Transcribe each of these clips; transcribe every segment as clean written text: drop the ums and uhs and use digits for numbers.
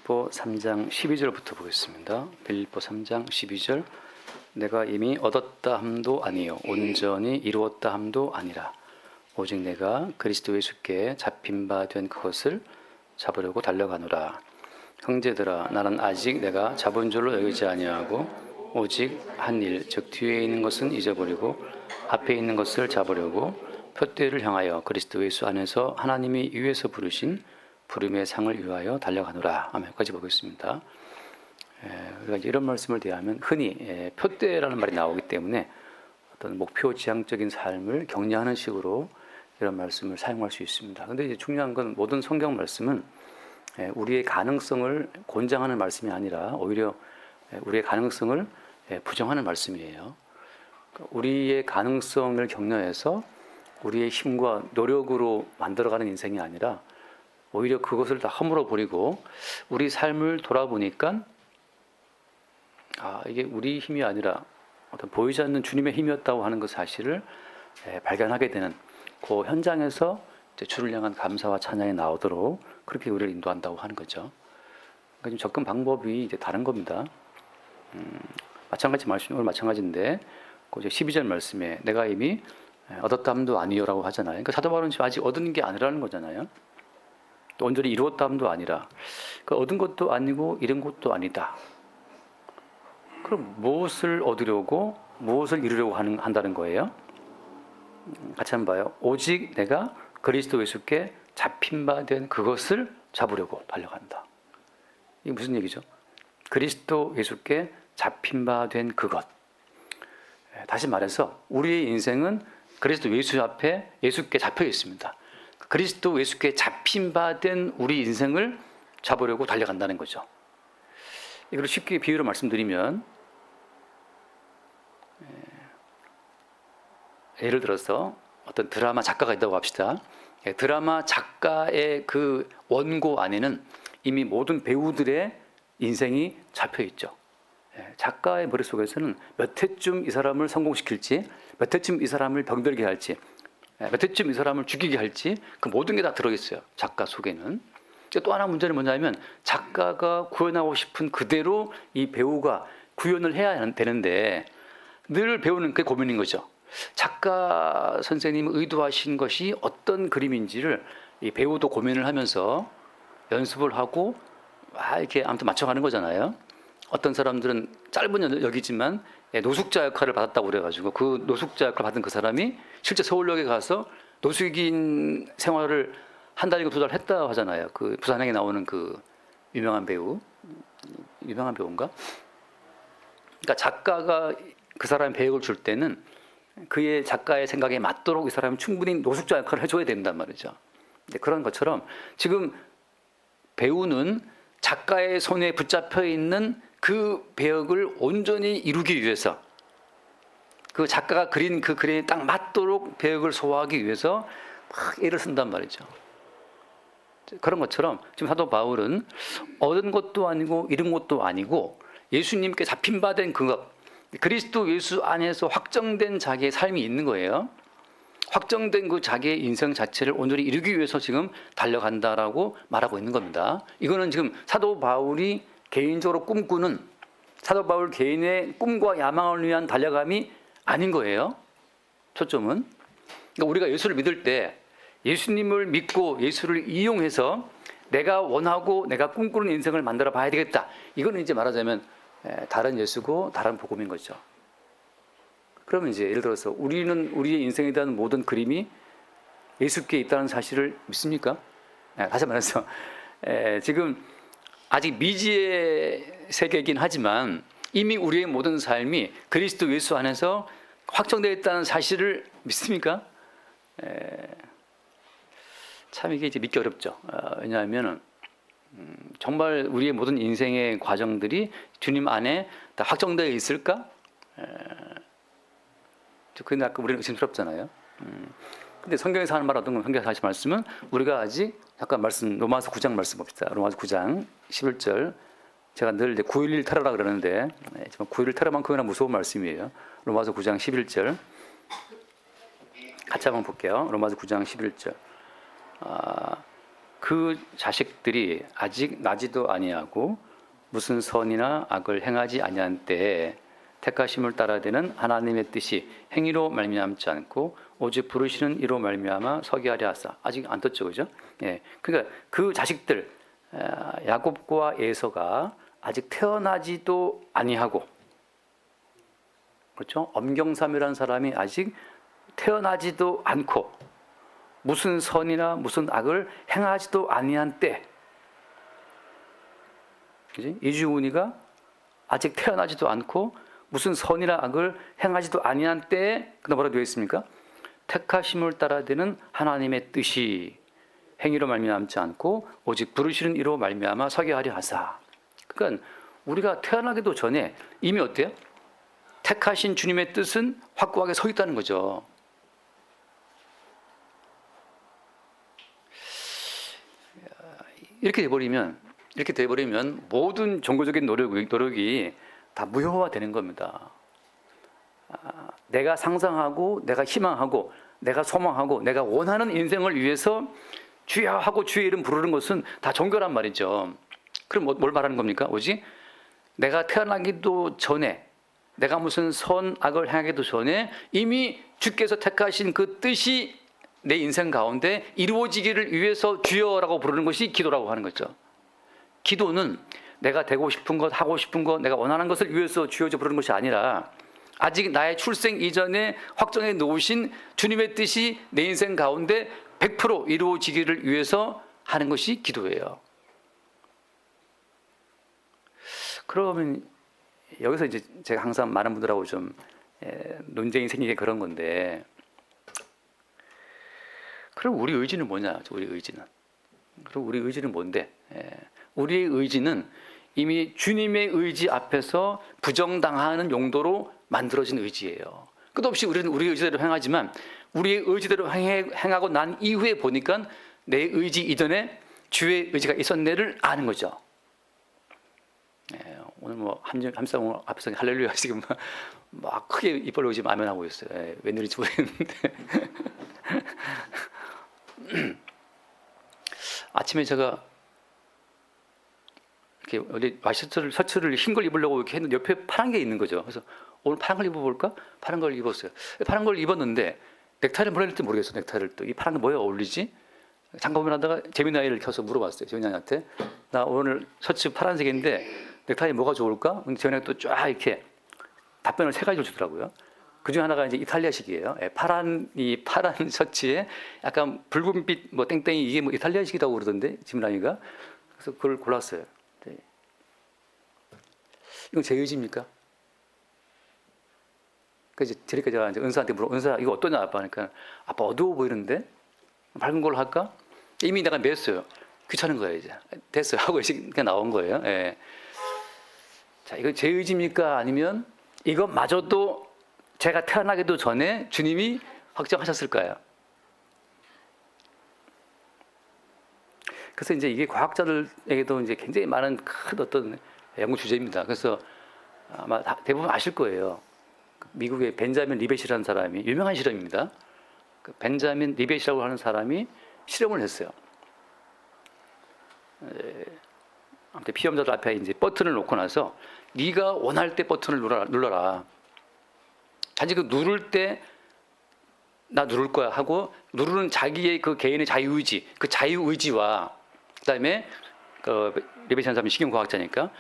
빌립보 3장 12절부터 보겠습니다. 빌립보 3장 12절. 내가 이미 얻었다 함도 아니요 온전히 이루었다 함도 아니라 오직 내가 그리스도 예수께 잡힌 바 된 그것을 잡으려고 달려가노라. 형제들아, 나는 아직 내가 잡은 줄로 여기지 아니하고 오직 한 일, 즉 뒤에 있는 것은 잊어버리고 앞에 있는 것을 잡으려고 표대를 향하여 그리스도 예수 안에서 하나님이 위에서 부르신 부름의 상을 위하여 달려가노라. 아멘까지 보겠습니다. 우리가 이런 말씀을 대하면 흔히 표대라는 말이 나오기 때문에 어떤 목표 지향적인 삶을 격려하는 식으로 이런 말씀을 사용할 수 있습니다. 그런데 이제 중요한 건 모든 성경 말씀은 우리의 가능성을 권장하는 말씀이 아니라 오히려 우리의 가능성을 부정하는 말씀이에요. 우리의 가능성을 격려해서 우리의 힘과 노력으로 만들어가는 인생이 아니라 오히려 그것을 다 허물어 버리고 우리 삶을 돌아보니까 이게 우리 힘이 아니라 어떤 보이지 않는 주님의 힘이었다고 하는 그 사실을 발견하게 되는 그 현장에서 이제 주를 향한 감사와 찬양이 나오도록 그렇게 우리를 인도한다고 하는 거죠. 그러니까 좀 접근 방법이 이제 다른 겁니다. 마찬가지 말씀, 오늘 마찬가지인데 그 12절 말씀에 내가 이미 얻었다 함도 아니요라고 하잖아요. 그러니까 사도 바울은 지금 아직 얻은 게 아니라는 거잖아요. 또 온전히 이루었다 함도 아니라 그 얻은 것도 아니고 잃은 것도 아니다. 그럼 무엇을 얻으려고 무엇을 이루려고 한다는 거예요? 같이 한번 봐요. 오직 내가 그리스도 예수께 잡힌 바 된 그것을 잡으려고 달려간다. 이게 무슨 얘기죠? 그리스도 예수께 잡힌 바 된 그것. 다시 말해서 우리의 인생은 그리스도 예수 앞에 예수께 잡혀 있습니다. 그리스도 예수께 잡힌 바 된 우리 인생을 잡으려고 달려간다는 거죠. 이걸 쉽게 비유로 말씀드리면 예를 들어서 어떤 드라마 작가가 있다고 합시다. 드라마 작가의 그 원고 안에는 이미 모든 배우들의 인생이 잡혀 있죠. 작가의 머릿속에서는 몇 회쯤 이 사람을 성공시킬지, 몇 회쯤 이 사람을 병들게 할지, 몇 회쯤 이 사람을 죽이게 할지 그 모든 게 다 들어있어요. 작가 속에는. 또 하나 문제는 뭐냐면 작가가 구현하고 싶은 그대로 이 배우가 구현을 해야 되는데 늘 배우는 그게 고민인 거죠. 작가 선생님이 의도하신 것이 어떤 그림인지를 이 배우도 고민을 하면서 연습을 하고 이렇게 아무튼 맞춰가는 거잖아요. 어떤 사람들은 짧은 역이지만 노숙자 역할을 받았다고 그래가지고 그 노숙자 역할을 받은 그 사람이 실제 서울역에 가서 노숙인 생활을 한 달이고 두 달 했다 하잖아요. 그 부산행에 나오는 그 유명한 배우인가? 그러니까 작가가 그 사람의 배역을 줄 때는 그의 작가의 생각에 맞도록 이 사람이 충분히 노숙자 역할을 해줘야 된단 말이죠. 그런 것처럼 지금 배우는 작가의 손에 붙잡혀 있는 그 배역을 온전히 이루기 위해서 그 작가가 그린 그 그림에 딱 맞도록 배역을 소화하기 위해서 막 애를 쓴단 말이죠. 그런 것처럼 지금 사도 바울은 얻은 것도 아니고 잃은 것도 아니고 예수님께 잡힌 바 된 그것, 그리스도 예수 안에서 확정된 자기의 삶이 있는 거예요. 확정된 그 자기의 인생 자체를 온전히 이루기 위해서 지금 달려간다라고 말하고 있는 겁니다. 이거는 지금 사도 바울이 개인적으로 꿈꾸는 사도 바울 개인의 꿈과 야망을 위한 달려감이 아닌 거예요. 초점은. 그러니까 우리가 예수를 믿을 때 예수님을 믿고 예수를 이용해서 내가 원하고 내가 꿈꾸는 인생을 만들어 봐야 되겠다. 이거는 이제 말하자면 다른 예수고 다른 복음인 거죠. 그러면 이제 예를 들어서 우리는 우리의 인생에 대한 모든 그림이 예수께 있다는 사실을 믿습니까? 다시 말해서 지금 아직 미지의 세계이긴 하지만 이미 우리의 모든 삶이 그리스도 예수 안에서 확정되어 있다는 사실을 믿습니까? 참 이게 이제 믿기 어렵죠. 왜냐하면 정말 우리의 모든 인생의 과정들이 주님 안에 다 확정되어 있을까? 그런데 아까 우리는 의심스럽잖아요. 근데 성경에서 하는 말 어떤 건 성경에서 하신 말씀은 우리가 아직 잠깐 말씀 로마서 9장 말씀 봅시다. 로마서 9장 11절. 제가 늘 9.11 테러라 그러는데 9.11 테러만큼이나 무서운 말씀이에요. 로마서 9장 11절. 같이 한번 볼게요. 로마서 9장 11절. 그 자식들이 아직 나지도 아니하고 무슨 선이나 악을 행하지 아니한 때에 택하심을 따라되는 하나님의 뜻이 행위로 말미암지 않고 오직 부르시는 이로 말미암아 서게 하려 하사. 아직 안 떴죠, 그죠? 예, 그러니까 그 자식들 야곱과 에서가 아직 태어나지도 아니하고, 그렇죠? 엄경삼이라는 사람이 아직 태어나지도 않고 무슨 선이나 무슨 악을 행하지도 아니한 때, 그지? 이주훈이가 아직 태어나지도 않고 무슨 선이나 악을 행하지도 아니한 때에 그다음 뭐라고 되어 있습니까? 택하심을 따라되는 하나님의 뜻이 행위로 말미암지 않고 오직 부르시는 이로 말미암아 서게 하려 하사. 그러니까 우리가 태어나기도 전에 이미 어때요? 택하신 주님의 뜻은 확고하게 서 있다는 거죠. 이렇게 돼버리면 모든 종교적인 노력이 다 무효화되는 겁니다. 내가 상상하고 내가 희망하고 내가 소망하고 내가 원하는 인생을 위해서 주여 하고 주의 이름 부르는 것은 다 종교란 말이죠. 그럼 뭘 말하는 겁니까? 오직 내가 태어나기도 전에, 내가 무슨 선악을 행하기도 전에 이미 주께서 택하신 그 뜻이 내 인생 가운데 이루어지기를 위해서 주여라고 부르는 것이 기도라고 하는 거죠. 기도는 내가 되고 싶은 것, 하고 싶은 것, 내가 원하는 것을 위해서 주여져 부르는 것이 아니라 아직 나의 출생 이전에 확정해 놓으신 주님의 뜻이 내 인생 가운데 100% 이루어지기를 위해서 하는 것이 기도예요. 그러면 여기서 이제 제가 항상 많은 분들하고 좀 논쟁이 생기게 그런 건데, 그럼 우리 의지는 뭐냐? 우리 의지는. 그럼 우리 의지는 뭔데? 우리의 의지는 이미 주님의 의지 앞에서 부정당하는 용도로 만들어진 의지예요. 끝없이 우리는 우리의 의지대로 행하지만 우리의 의지대로 행하고 난 이후에 보니까 내 의지 이전에 주의 의지가 있었네를 아는 거죠. 오늘 뭐 함성 앞에서 할렐루야 지금 막 크게 입 벌리고 지금 아멘하고 있어요. 웬일인지 모르겠는데 아침에 제가 이렇게 어디 셔츠를 흰 걸 입으려고 이렇게 했는데 옆에 파란 게 있는 거죠. 그래서 오늘 파란 걸 입어볼까? 파란 걸 입었어요. 파란 걸 입었는데 넥타이를 뭐라 할지 모르겠어. 넥타이를 또 이 파란 게 뭐에 어울리지? 잠깐 보면하다가 재미나이를 켜서 물어봤어요. 재미나이한테 나 오늘 셔츠 파란색인데 넥타이 뭐가 좋을까? 재미나이가 또 쫙 이렇게 답변을 3가지를 주더라고요. 그 중에 하나가 이제 이탈리아식이에요. 파란 셔츠에 약간 붉은빛 뭐 땡땡이 이게 뭐 이탈리아식이라고 그러던데 재미나이가. 그래서 그걸 골랐어요. 네. 이건 제 의지입니까? 그래서 드리니까 제가 이제 은사한테 은사 이거 어떠냐 아빠 하니까 아빠 어두워 보이는데 밝은 걸로 할까? 이미 내가 맸어요. 귀찮은 거예요 이제. 됐어요 하고 그냥 나온 거예요. 예. 자, 이거 제 의지입니까? 아니면 이것마저도 제가 태어나기도 전에 주님이 확정하셨을까요? 그래서 이제 이게 과학자들에게도 이제 굉장히 많은 큰 어떤 연구 주제입니다. 그래서 아마 대부분 아실 거예요. 미국의 벤자민 리벳이라는 사람이 유명한 실험입니다. 그 벤자민 리벳이라고 하는 사람이 실험을 했어요. 아무튼 피험자들 앞에 이제 버튼을 놓고 나서 네가 원할 때 버튼을 눌러라. 단지 그 누를 때 나 누를 거야 하고 누르는 자기의 그 개인의 자유의지, 그 자유의지와 그다음에 그 리벳이라는 사람이 신경과학자니까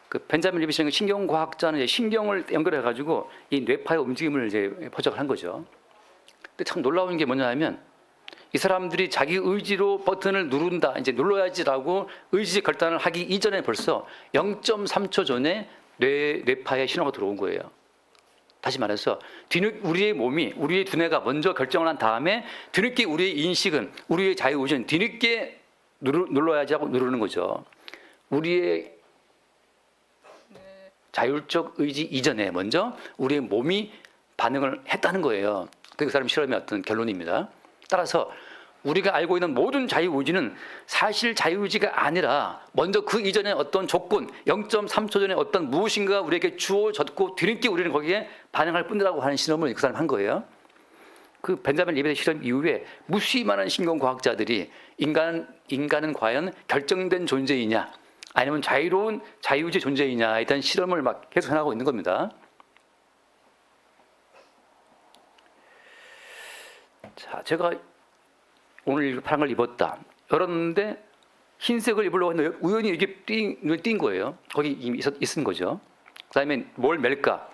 그 벤자민 리벳이라는 신경과학자는 신경을 연결해 가지고 이 뇌파의 움직임을 이제 포착을 한 거죠. 근데 참 놀라운 게 뭐냐면 이 사람들이 자기 의지로 버튼을 누른다, 이제 눌러야지라고 의지 결단을 하기 이전에 벌써 0.3초 전에 뇌파에 신호가 들어온 거예요. 다시 말해서 우리의 몸이, 우리의 두뇌가 먼저 결정을 한 다음에 뒤늦게 우리의 인식은, 우리의 자유의지는 뒤늦게 눌러야지 하고 누르는 거죠. 우리의 자율적 의지 이전에 먼저 우리의 몸이 반응을 했다는 거예요. 그게 그 사람 실험의 어떤 결론입니다. 따라서 우리가 알고 있는 모든 자유의지는 사실 자유의지가 아니라 먼저 그 이전에 어떤 조건, 0.3초 전에 어떤 무엇인가 우리에게 주어졌고 뒤늦게 우리는 거기에 반응할 뿐이라고 하는 실험을 그 사람이 한 거예요. 그 벤자민 리벳의 실험 이후에 무수히 많은 신경과학자들이 인간은 과연 결정된 존재이냐 아니면 자유로운 자유의지 존재이냐에 대한 실험을 막 계속 해나가고 있는 겁니다. 자, 제가 오늘 파란 걸 입었다. 열었는데 흰색을 입으려고 했는데 우연히 이게 눈에 띈 거예요. 거기 이미 있은 거죠. 그 다음에 뭘 멜까?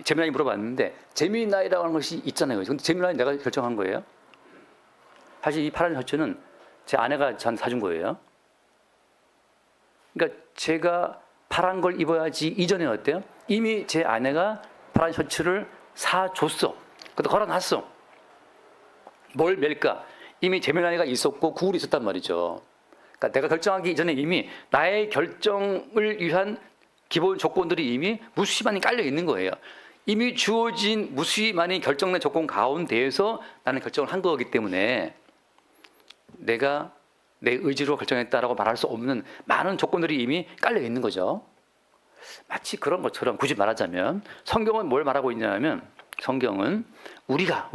제미나이 물어봤는데 제미나이라고 하는 것이 있잖아요. 근데 제미나이 내가 결정한 거예요. 사실 이 파란 셔츠는 제 아내가 저한테 사준 거예요. 그러니까 제가 파란 걸 입어야지 이전에 어때요? 이미 제 아내가 파란 셔츠를 사줬어. 근데 걸어놨어. 뭘 멜까? 이미 제미나이가 있었고 구글이 있었단 말이죠. 그러니까 내가 결정하기 이전에 이미 나의 결정을 위한 기본 조건들이 이미 무수히 많이 깔려 있는 거예요. 이미 주어진 무수히 많이 결정된 조건 가운데에서 나는 결정을 한 거기 때문에 내가 내 의지로 결정했다라고 말할 수 없는 많은 조건들이 이미 깔려 있는 거죠. 마치 그런 것처럼 굳이 말하자면 성경은 뭘 말하고 있냐면 성경은 우리가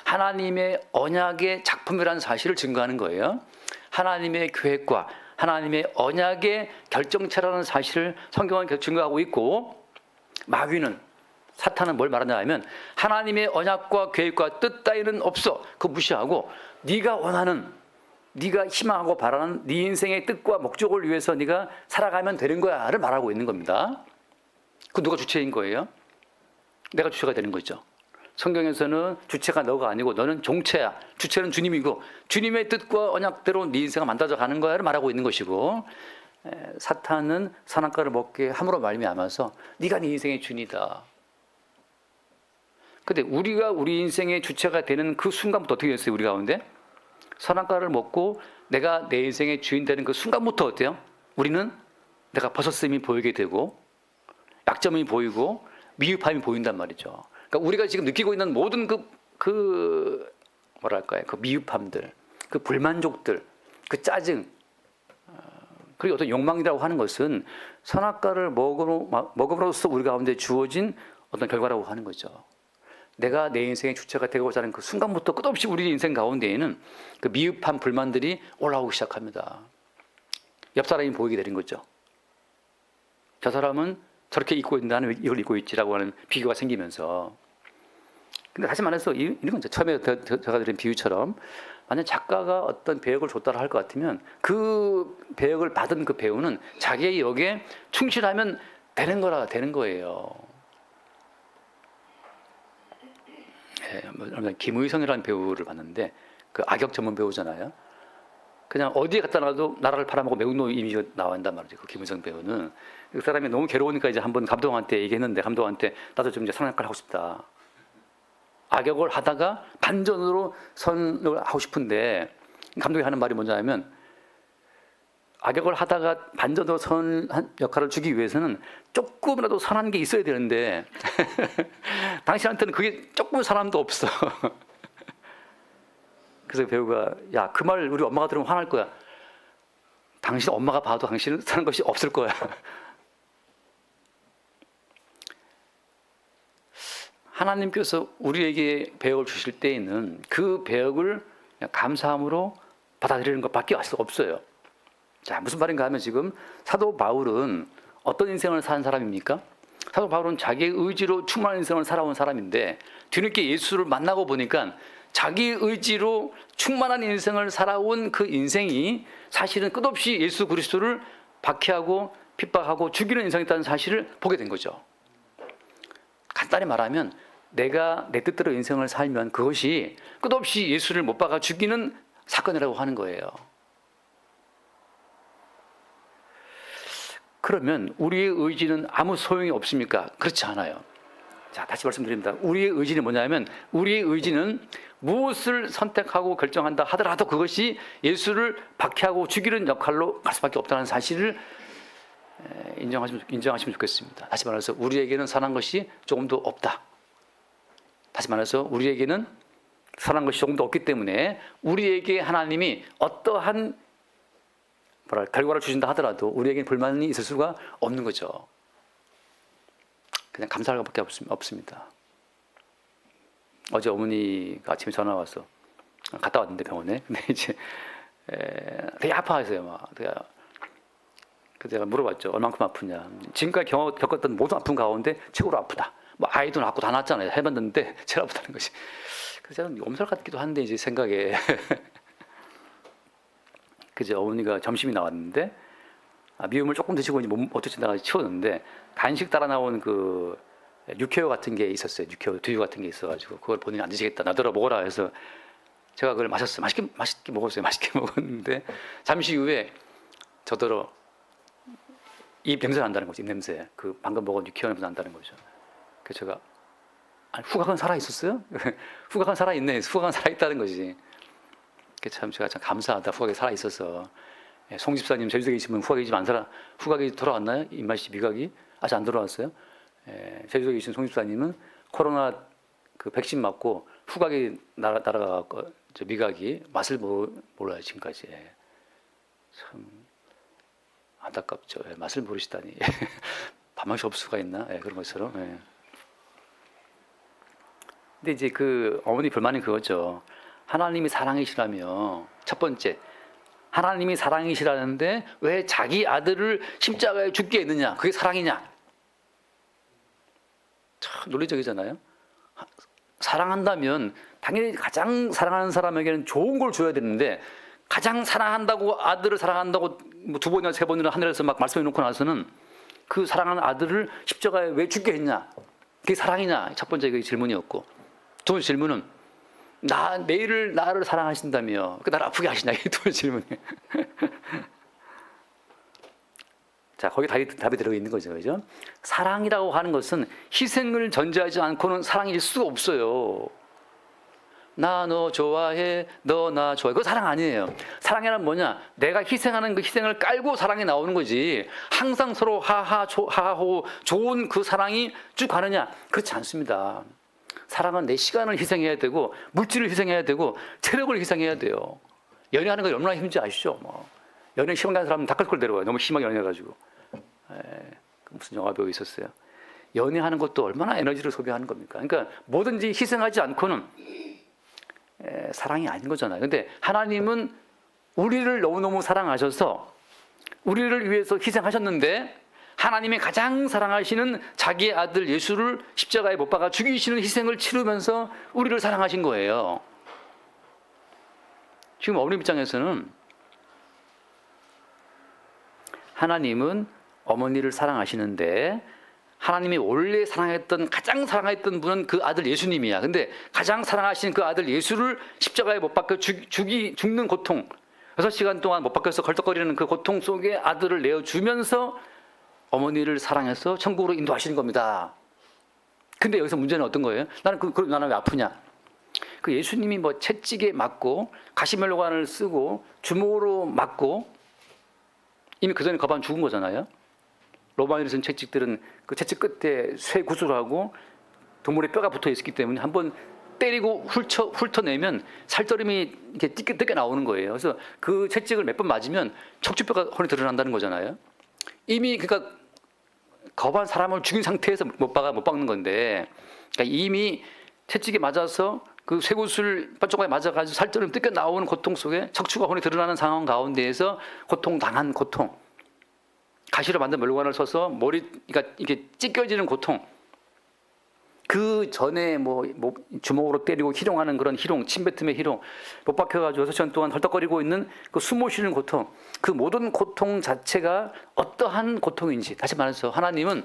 하나님의 언약의 작품이라는 사실을 증거하는 거예요. 하나님의 계획과 하나님의 언약의 결정체라는 사실을 성경은 증거하고 있고 마귀는 사탄은 뭘 말하냐 하면 하나님의 언약과 계획과 뜻 따위는 없어. 그거 무시하고 네가 원하는 네가 희망하고 바라는 네 인생의 뜻과 목적을 위해서 네가 살아가면 되는 거야를 말하고 있는 겁니다. 그 누가 주체인 거예요? 내가 주체가 되는 거죠. 성경에서는 주체가 너가 아니고 너는 종체야. 주체는 주님이고 주님의 뜻과 언약대로 네 인생을 만들어져 가는 거야를 말하고 있는 것이고 사탄은 선악과를 먹게 함으로 말미암아서 네가 네 인생의 주인이다. 근데 우리가 우리 인생의 주체가 되는 그 순간부터 어떻게 됐어요? 우리 가운데 선악과를 먹고 내가 내 인생의 주인 되는 그 순간부터 어때요? 우리는 내가 벗었음이 보이게 되고 약점이 보이고 미흡함이 보인단 말이죠. 그러니까 우리가 지금 느끼고 있는 모든 그 미흡함들, 그 불만족들, 그 짜증, 그리고 어떤 욕망이라고 하는 것은 선악과를 먹음으로써 우리 가운데 주어진 어떤 결과라고 하는 거죠. 내가 내 인생의 주체가 되고자 하는 그 순간부터 끝없이 우리 인생 가운데에는 그 미흡한 불만들이 올라오기 시작합니다. 옆 사람이 보이게 되는 거죠. 저 사람은 저렇게 입고 있는데 나는 왜 이걸 입고 있지라고 하는 비교가 생기면서. 근데 다시 말해서 이런 거죠. 처음에 제가 드린 비유처럼 만약 작가가 어떤 배역을 줬다고 할 것 같으면 그 배역을 받은 그 배우는 자기의 역에 충실하면 되는 거예요. 김의성이라는 배우를 봤는데 그 악역 전문 배우잖아요. 그냥 어디에 갖다 놔도 나라를 팔아먹고 매국노 이미지가 나온단 말이죠. 그 김의성 배우는 그 사람이 너무 괴로우니까 이제 한번 감독한테 얘기했는데 감독한테 나도 좀 이제 선악과를 하고 싶다. 악역을 하다가 반전으로 선을 하고 싶은데 감독이 하는 말이 뭐냐면 악역을 하다가 반전으로 선한 역할을 주기 위해서는 조금이라도 선한 게 있어야 되는데 당신한테는 그게 조금 사람도 없어. 그래서 배우가 야, 그 말 우리 엄마가 들으면 화날 거야. 당신 엄마가 봐도 당신은 사는 것이 없을 거야. 하나님께서 우리에게 배역을 주실 때에는 그 배역을 감사함으로 받아들이는 것밖에 할 수 없어요. 자, 무슨 말인가 하면 지금 사도 바울은 어떤 인생을 산 사람입니까? 사도 바울은 자기의 의지로 충만한 인생을 살아온 사람인데 뒤늦게 예수를 만나고 보니까 자기 의지로 충만한 인생을 살아온 그 인생이 사실은 끝없이 예수 그리스도를 박해하고 핍박하고 죽이는 인생이었다는 사실을 보게 된 거죠. 간단히 말하면 내가 내 뜻대로 인생을 살면 그것이 끝없이 예수를 못 박아 죽이는 사건이라고 하는 거예요. 그러면 우리의 의지는 아무 소용이 없습니까? 그렇지 않아요. 자, 다시 말씀드립니다. 우리의 의지는 뭐냐면 우리의 의지는 무엇을 선택하고 결정한다 하더라도 그것이 예수를 박해하고 죽이는 역할로 갈 수밖에 없다는 사실을 인정하시면 좋겠습니다. 다시 말해서 우리에게는 선한 것이 조금도 없다. 다시 말해서 우리에게는 선한 것이 조금도 없기 때문에 우리에게 하나님이 어떠한 결과를 주신다 하더라도 우리에게는 불만이 있을 수가 없는 거죠. 그냥 감사할 것밖에 없습니다. 어제 어머니가 아침에 전화 와서 갔다 왔는데 병원에. 근데 이제 되게 아파하세요. 막. 그래서 제가 물어봤죠. 얼만큼 아프냐. 지금까지 겪었던 모든 아픈 가운데 최고로 아프다. 뭐 아이도 낳고 다 낳았잖아요. 해봤는데 제일 아프다는 것이. 그래서 저는 엄살 같기도 한데 이제 생각에 그제 어머니가 점심이 나왔는데 미음을 조금 드시고 이제 몸 어쩌다가 치웠는데 간식 따라 나온 그 육회오 같은 게 있었어요. 육회오 두유 같은 게 있어가지고 그걸 본인이 안 드시겠다. 나더러 먹어라 해서 제가 그걸 마셨어요. 맛있게 먹었어요. 맛있게 먹었는데 잠시 후에 저더러 입 냄새 난다는 거죠. 입 냄새. 그 방금 먹은 육회오 냄새 난다는 거죠. 그래서 제가 아니, 후각은 살아 있었어요? 후각은 살아 있네. 후각은 살아 있다는 거지. 참 제가 참 감사하다. 후각이 살아 있어서. 송 집사님 제주도에 계시면 후각이 좀 안 살아. 후각이 돌아왔나요? 입맛이 미각이 아직 안 돌아왔어요. 제주도에 계신 송 집사님은 코로나 그 백신 맞고 후각이 날아가고 미각이 맛을 몰라요 지금까지. 참 안타깝죠. 맛을 모르시다니. 밥맛이 없을 수가 있나? 그런 것처럼. 근데 이제 그 어머니 불만이 그거죠. 하나님이 사랑이시라며 첫 번째 하나님이 사랑이시라는데 왜 자기 아들을 십자가에 죽게 했느냐? 그게 사랑이냐? 참 논리적이잖아요. 사랑한다면 당연히 가장 사랑하는 사람에게는 좋은 걸 줘야 되는데 가장 사랑한다고 아들을 사랑한다고 뭐 두 번이나 세 번이나 하늘에서 막 말씀해 놓고 나서는 그 사랑하는 아들을 십자가에 왜 죽게 했냐? 그게 사랑이냐? 첫 번째 그 질문이었고 두 번째 질문은 내일을 나를 사랑하신다며 그 나를 아프게 하시냐? 이 두 번째 질문이. 자, 거기 답이 들어있는 거죠. 그죠? 사랑이라고 하는 것은 희생을 전제하지 않고는 사랑일 수가 없어요. 나 너 좋아해, 너 나 좋아해. 그거 사랑 아니에요. 사랑이란 뭐냐? 내가 희생하는 그 희생을 깔고 사랑이 나오는 거지. 항상 서로 하하호 좋은 그 사랑이 쭉 가느냐? 그렇지 않습니다. 사랑은 내 시간을 희생해야 되고 물질을 희생해야 되고 체력을 희생해야 돼요. 연애하는 거 얼마나 힘든지 아시죠? 뭐. 연애 심하게 하는 사람은 닭갈걸 데려와요. 너무 심하게 연애해가지고. 무슨 영화 배우 있었어요. 연애하는 것도 얼마나 에너지를 소비하는 겁니까? 그러니까 뭐든지 희생하지 않고는 사랑이 아닌 거잖아요. 근데 하나님은 우리를 너무너무 사랑하셔서 우리를 위해서 희생하셨는데 하나님이 가장 사랑하시는 자기의 아들 예수를 십자가에 못 박아 죽이시는 희생을 치르면서 우리를 사랑하신 거예요. 지금 어머님 입장에서는 하나님은 어머니를 사랑하시는데 하나님이 원래 가장 사랑했던 분은 그 아들 예수님이야. 근데 가장 사랑하시는 그 아들 예수를 십자가에 못 박혀 죽는 고통, 6시간 동안 못 박혀서 걸떡거리는 그 고통 속에 아들을 내어주면서 어머니를 사랑해서 천국으로 인도하시는 겁니다. 근데 여기서 문제는 어떤 거예요? 나는 왜 아프냐? 그 예수님이 뭐 채찍에 맞고 가시멜로관을 쓰고 주먹으로 맞고 이미 그 전에 거반 죽은 거잖아요. 로마인에 쓴 채찍들은 그 채찍 끝에 쇠 구슬하고 동물의 뼈가 붙어 있었기 때문에 한번 때리고 훑어내면 살점이 이렇게 뜯겨 나오는 거예요. 그래서 그 채찍을 몇 번 맞으면 척추뼈가 혼이 드러난다는 거잖아요. 이미 그러니까 거반 사람을 죽인 상태에서 못 박는 건데, 그러니까 이미 채찍에 맞아서 그 쇠구슬 뼈조각에 맞아가지고 살점이 뜯겨 나오는 고통 속에 척추가 혼이 드러나는 상황 가운데에서 고통당한 고통, 가시로 만든 멸관을 써서 머리가 이렇게 찢겨지는 고통, 그 전에 뭐 주먹으로 때리고 희롱하는 그런 희롱, 침뱉음의 희롱, 못 박혀가지고 6시간 동안 헐떡거리고 있는 그 숨 못 쉬는 고통, 그 모든 고통 자체가 어떠한 고통인지, 다시 말해서 하나님은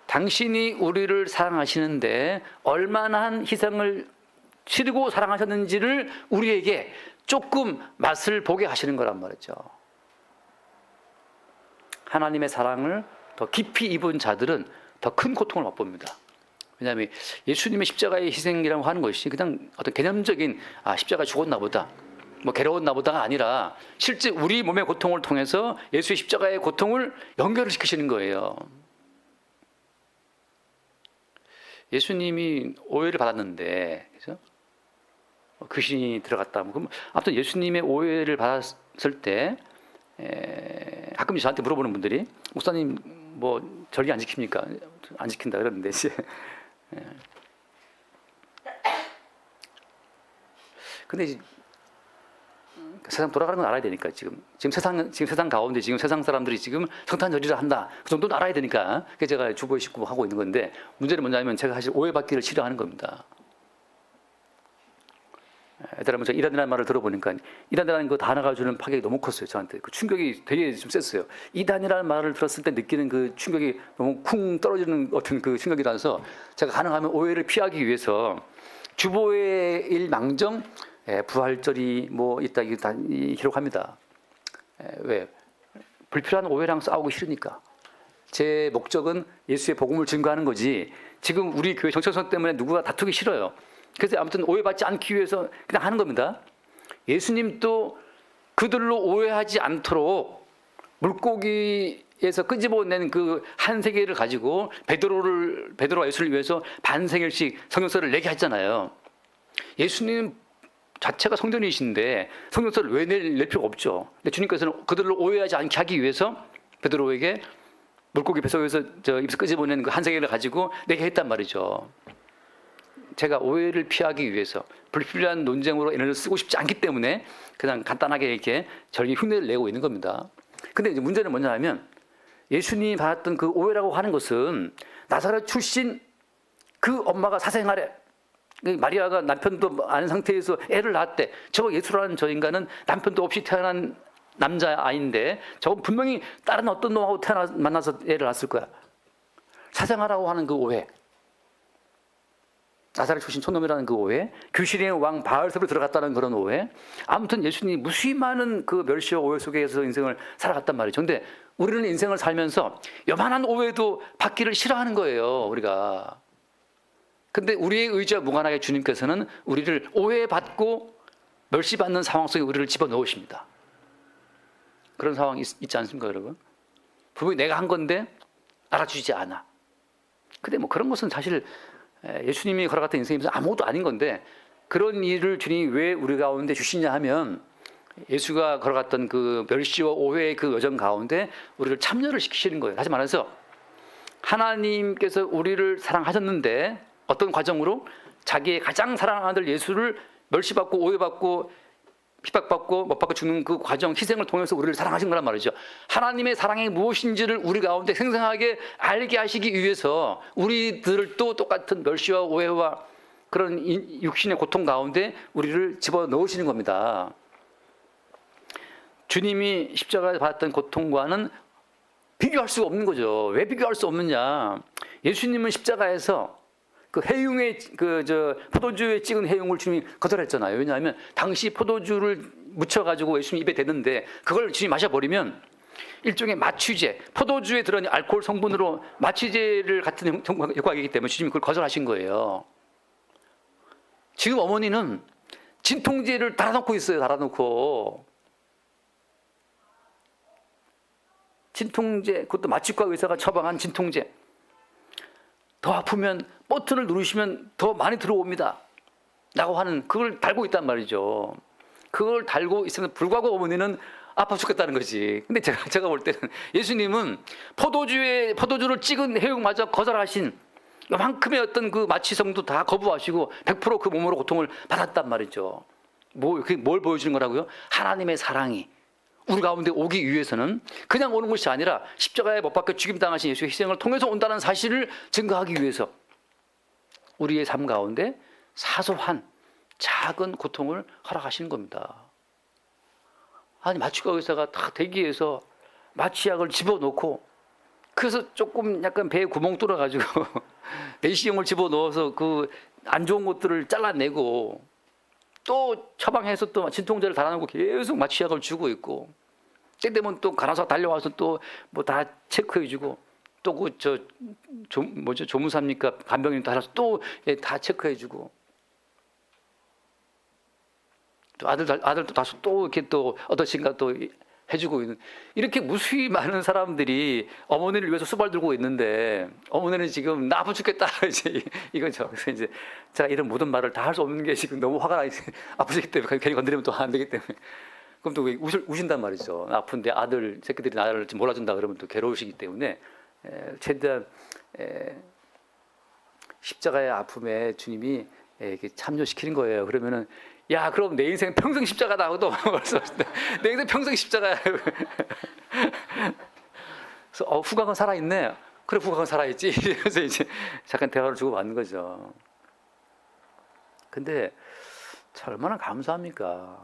당신이 우리를 사랑하시는데 얼마나 희생을 치르고 사랑하셨는지를 우리에게 조금 맛을 보게 하시는 거란 말이죠. 하나님의 사랑을 더 깊이 입은 자들은 더 큰 고통을 맛봅니다. 왜냐하면 예수님의 십자가의 희생이라고 하는 것이 그냥 어떤 개념적인 십자가에 죽었나 보다, 뭐 괴로웠나 보다가 아니라 실제 우리 몸의 고통을 통해서 예수의 십자가의 고통을 연결을 시키시는 거예요. 예수님이 오해를 받았는데, 그죠? 귀신이 들어갔다. 그럼 아무튼 예수님의 오해를 받았을 때 가끔 저한테 물어보는 분들이 목사님 뭐 절기 안 지킵니까? 안 지킨다 그러는데 이제 근데 이제 세상 돌아가는 건 알아야 되니까 지금 세상 가운데 지금 세상 사람들이 지금 성탄절이라 한다. 그 정도는 알아야 되니까. 그게 제가 주보의 식구 하고 있는 건데 문제는 뭐냐면 제가 사실 오해받기를 싫어하는 겁니다. 여러분 제가 이단이라는 말을 들어보니까 이단이라는 그 단어가 주는 파격이 너무 컸어요. 저한테 그 충격이 되게 좀 셌어요. 이단이라는 말을 들었을 때 느끼는 그 충격이 너무 쿵 떨어지는 어떤 그 충격이라서 제가 가능하면 오해를 피하기 위해서 주보의 일망정 부활절이 뭐 있다 이게 다 기록합니다. 왜? 불필요한 오해랑 싸우고 싫으니까. 제 목적은 예수의 복음을 증거하는 거지. 지금 우리 교회 정체성 때문에 누구가 다투기 싫어요. 그래서 아무튼 오해받지 않기 위해서 그냥 하는 겁니다. 예수님도 그들로 오해하지 않도록 물고기에서 끄집어낸 그 한 세계를 가지고 베드로와 예수를 위해서 반세겔씩 성경서를 내게 했잖아요. 예수님 자체가 성전이신데 성경서를 왜 낼 필요가 없죠. 근데 주님께서는 그들로 오해하지 않게 하기 위해서 베드로에게 물고기 뱃속에서 입술 끄집어낸 그 한 세계를 가지고 내게 했단 말이죠. 제가 오해를 피하기 위해서 불필요한 논쟁으로 에너지를 쓰고 싶지 않기 때문에 그냥 간단하게 이렇게 저에게 흉내를 내고 있는 겁니다. 근데 이제 문제는 뭐냐 하면 예수님이 받았던 그 오해라고 하는 것은 나사렛 출신 그 엄마가 사생활에 마리아가 남편도 아는 상태에서 애를 낳았대. 저 예수라는 저 인간은 남편도 없이 태어난 남자아이인데 저건 분명히 다른 어떤 놈하고 만나서 애를 낳았을 거야. 사생활이라고 하는 그 오해. 나사렛 출신 촌놈이라는 그 오해, 귀신의 왕 바알세로 들어갔다는 그런 오해. 아무튼 예수님이 무수히 많은 그 멸시와 오해 속에서 인생을 살아갔단 말이죠. 근데 우리는 인생을 살면서 요만한 오해도 받기를 싫어하는 거예요, 우리가. 근데 우리의 의지와 무관하게 주님께서는 우리를 오해받고 멸시받는 상황 속에 우리를 집어넣으십니다. 그런 상황이 있지 않습니까, 여러분? 분명히 내가 한 건데 알아주지 않아. 근데 뭐 그런 것은 사실 예수님이 걸어갔던 인생에서 아무것도 아닌 건데 그런 일을 주님이 왜 우리 가운데 주시냐 하면 예수가 걸어갔던 그 멸시와 오해의 그 여정 가운데 우리를 참여를 시키시는 거예요. 다시 말해서 하나님께서 우리를 사랑하셨는데 어떤 과정으로 자기의 가장 사랑하는 아들 예수를 멸시받고 오해받고 핍박받고 못 받고 죽는 그 과정 희생을 통해서 우리를 사랑하신 거란 말이죠. 하나님의 사랑이 무엇인지를 우리 가운데 생생하게 알게 하시기 위해서 우리들을 또 똑같은 멸시와 오해와 그런 육신의 고통 가운데 우리를 집어넣으시는 겁니다. 주님이 십자가에 받았던 고통과는 비교할 수가 없는 거죠. 왜 비교할 수 없느냐? 예수님은 십자가에서 그 해융의 포도주에 찍은 해융을 주님이 거절했잖아요. 왜냐하면 당시 포도주를 묻혀가지고 예수님 입에 대는데 그걸 주님이 마셔버리면 일종의 마취제, 포도주에 들어있는 알코올 성분으로 마취제를 같은 효과이기 때문에 주님이 그걸 거절하신 거예요. 지금 어머니는 진통제를 달아놓고 있어요. 달아놓고 진통제, 그것도 마취과 의사가 처방한 진통제. 더 아프면 버튼을 누르시면 더 많이 들어옵니다 라고 하는 그걸 달고 있단 말이죠. 그걸 달고 있으면 불구하고 어머니는 아파 죽겠다는 거지. 근데 제가 볼 때는 예수님은 포도주를 찍은 해육마저 거절하신 요만큼의 어떤 그 마취성도 다 거부하시고 100% 그 몸으로 고통을 받았단 말이죠. 그게 뭘 보여주는 거라고요? 하나님의 사랑이 우리 가운데 오기 위해서는 그냥 오는 것이 아니라 십자가에 못 박혀 죽임당하신 예수의 희생을 통해서 온다는 사실을 증거하기 위해서 우리의 삶 가운데 사소한 작은 고통을 허락하시는 겁니다. 아니 마취과 의사가 다 대기해서 마취약을 집어넣고 그래서 조금 약간 배에 구멍 뚫어가지고 내시경을 집어넣어서 그 안 좋은 것들을 잘라내고 또 처방해서 또 진통제를 달아놓고 계속 마취약을 주고 있고 때 되면 또 간호사 달려와서 또 뭐 다 체크해주고 또 그 조무사입니까 간병인 달아서 또 다 체크해주고 또 아들도 다시 또 이렇게 또 어떠신가 또 해주고 있는 이렇게 무수히 많은 사람들이 어머니를 위해서 수발 들고 있는데 어머니는 지금 나 아파 죽겠다 이제 이거죠. 그래서 이제 제가 이런 모든 말을 다 할 수 없는 게 지금 너무 화가 아프시기 때문에 괜히 건드리면 또 안 되기 때문에 그럼 또 우신단 말이죠. 아픈데 아들 새끼들이 나를 몰아준다 그러면 또 괴로우시기 때문에 최대한 십자가의 아픔에 주님이 이렇게 참여시키는 거예요. 그러면은 야, 그럼 내 인생 평생 십자가다 하고도 내 인생 평생 십자가야. 그래서 후각은 살아있네. 그래, 후각은 살아있지. 그래서 이제 잠깐 대화를 주고 받는 거죠. 근데 참 얼마나 감사합니까?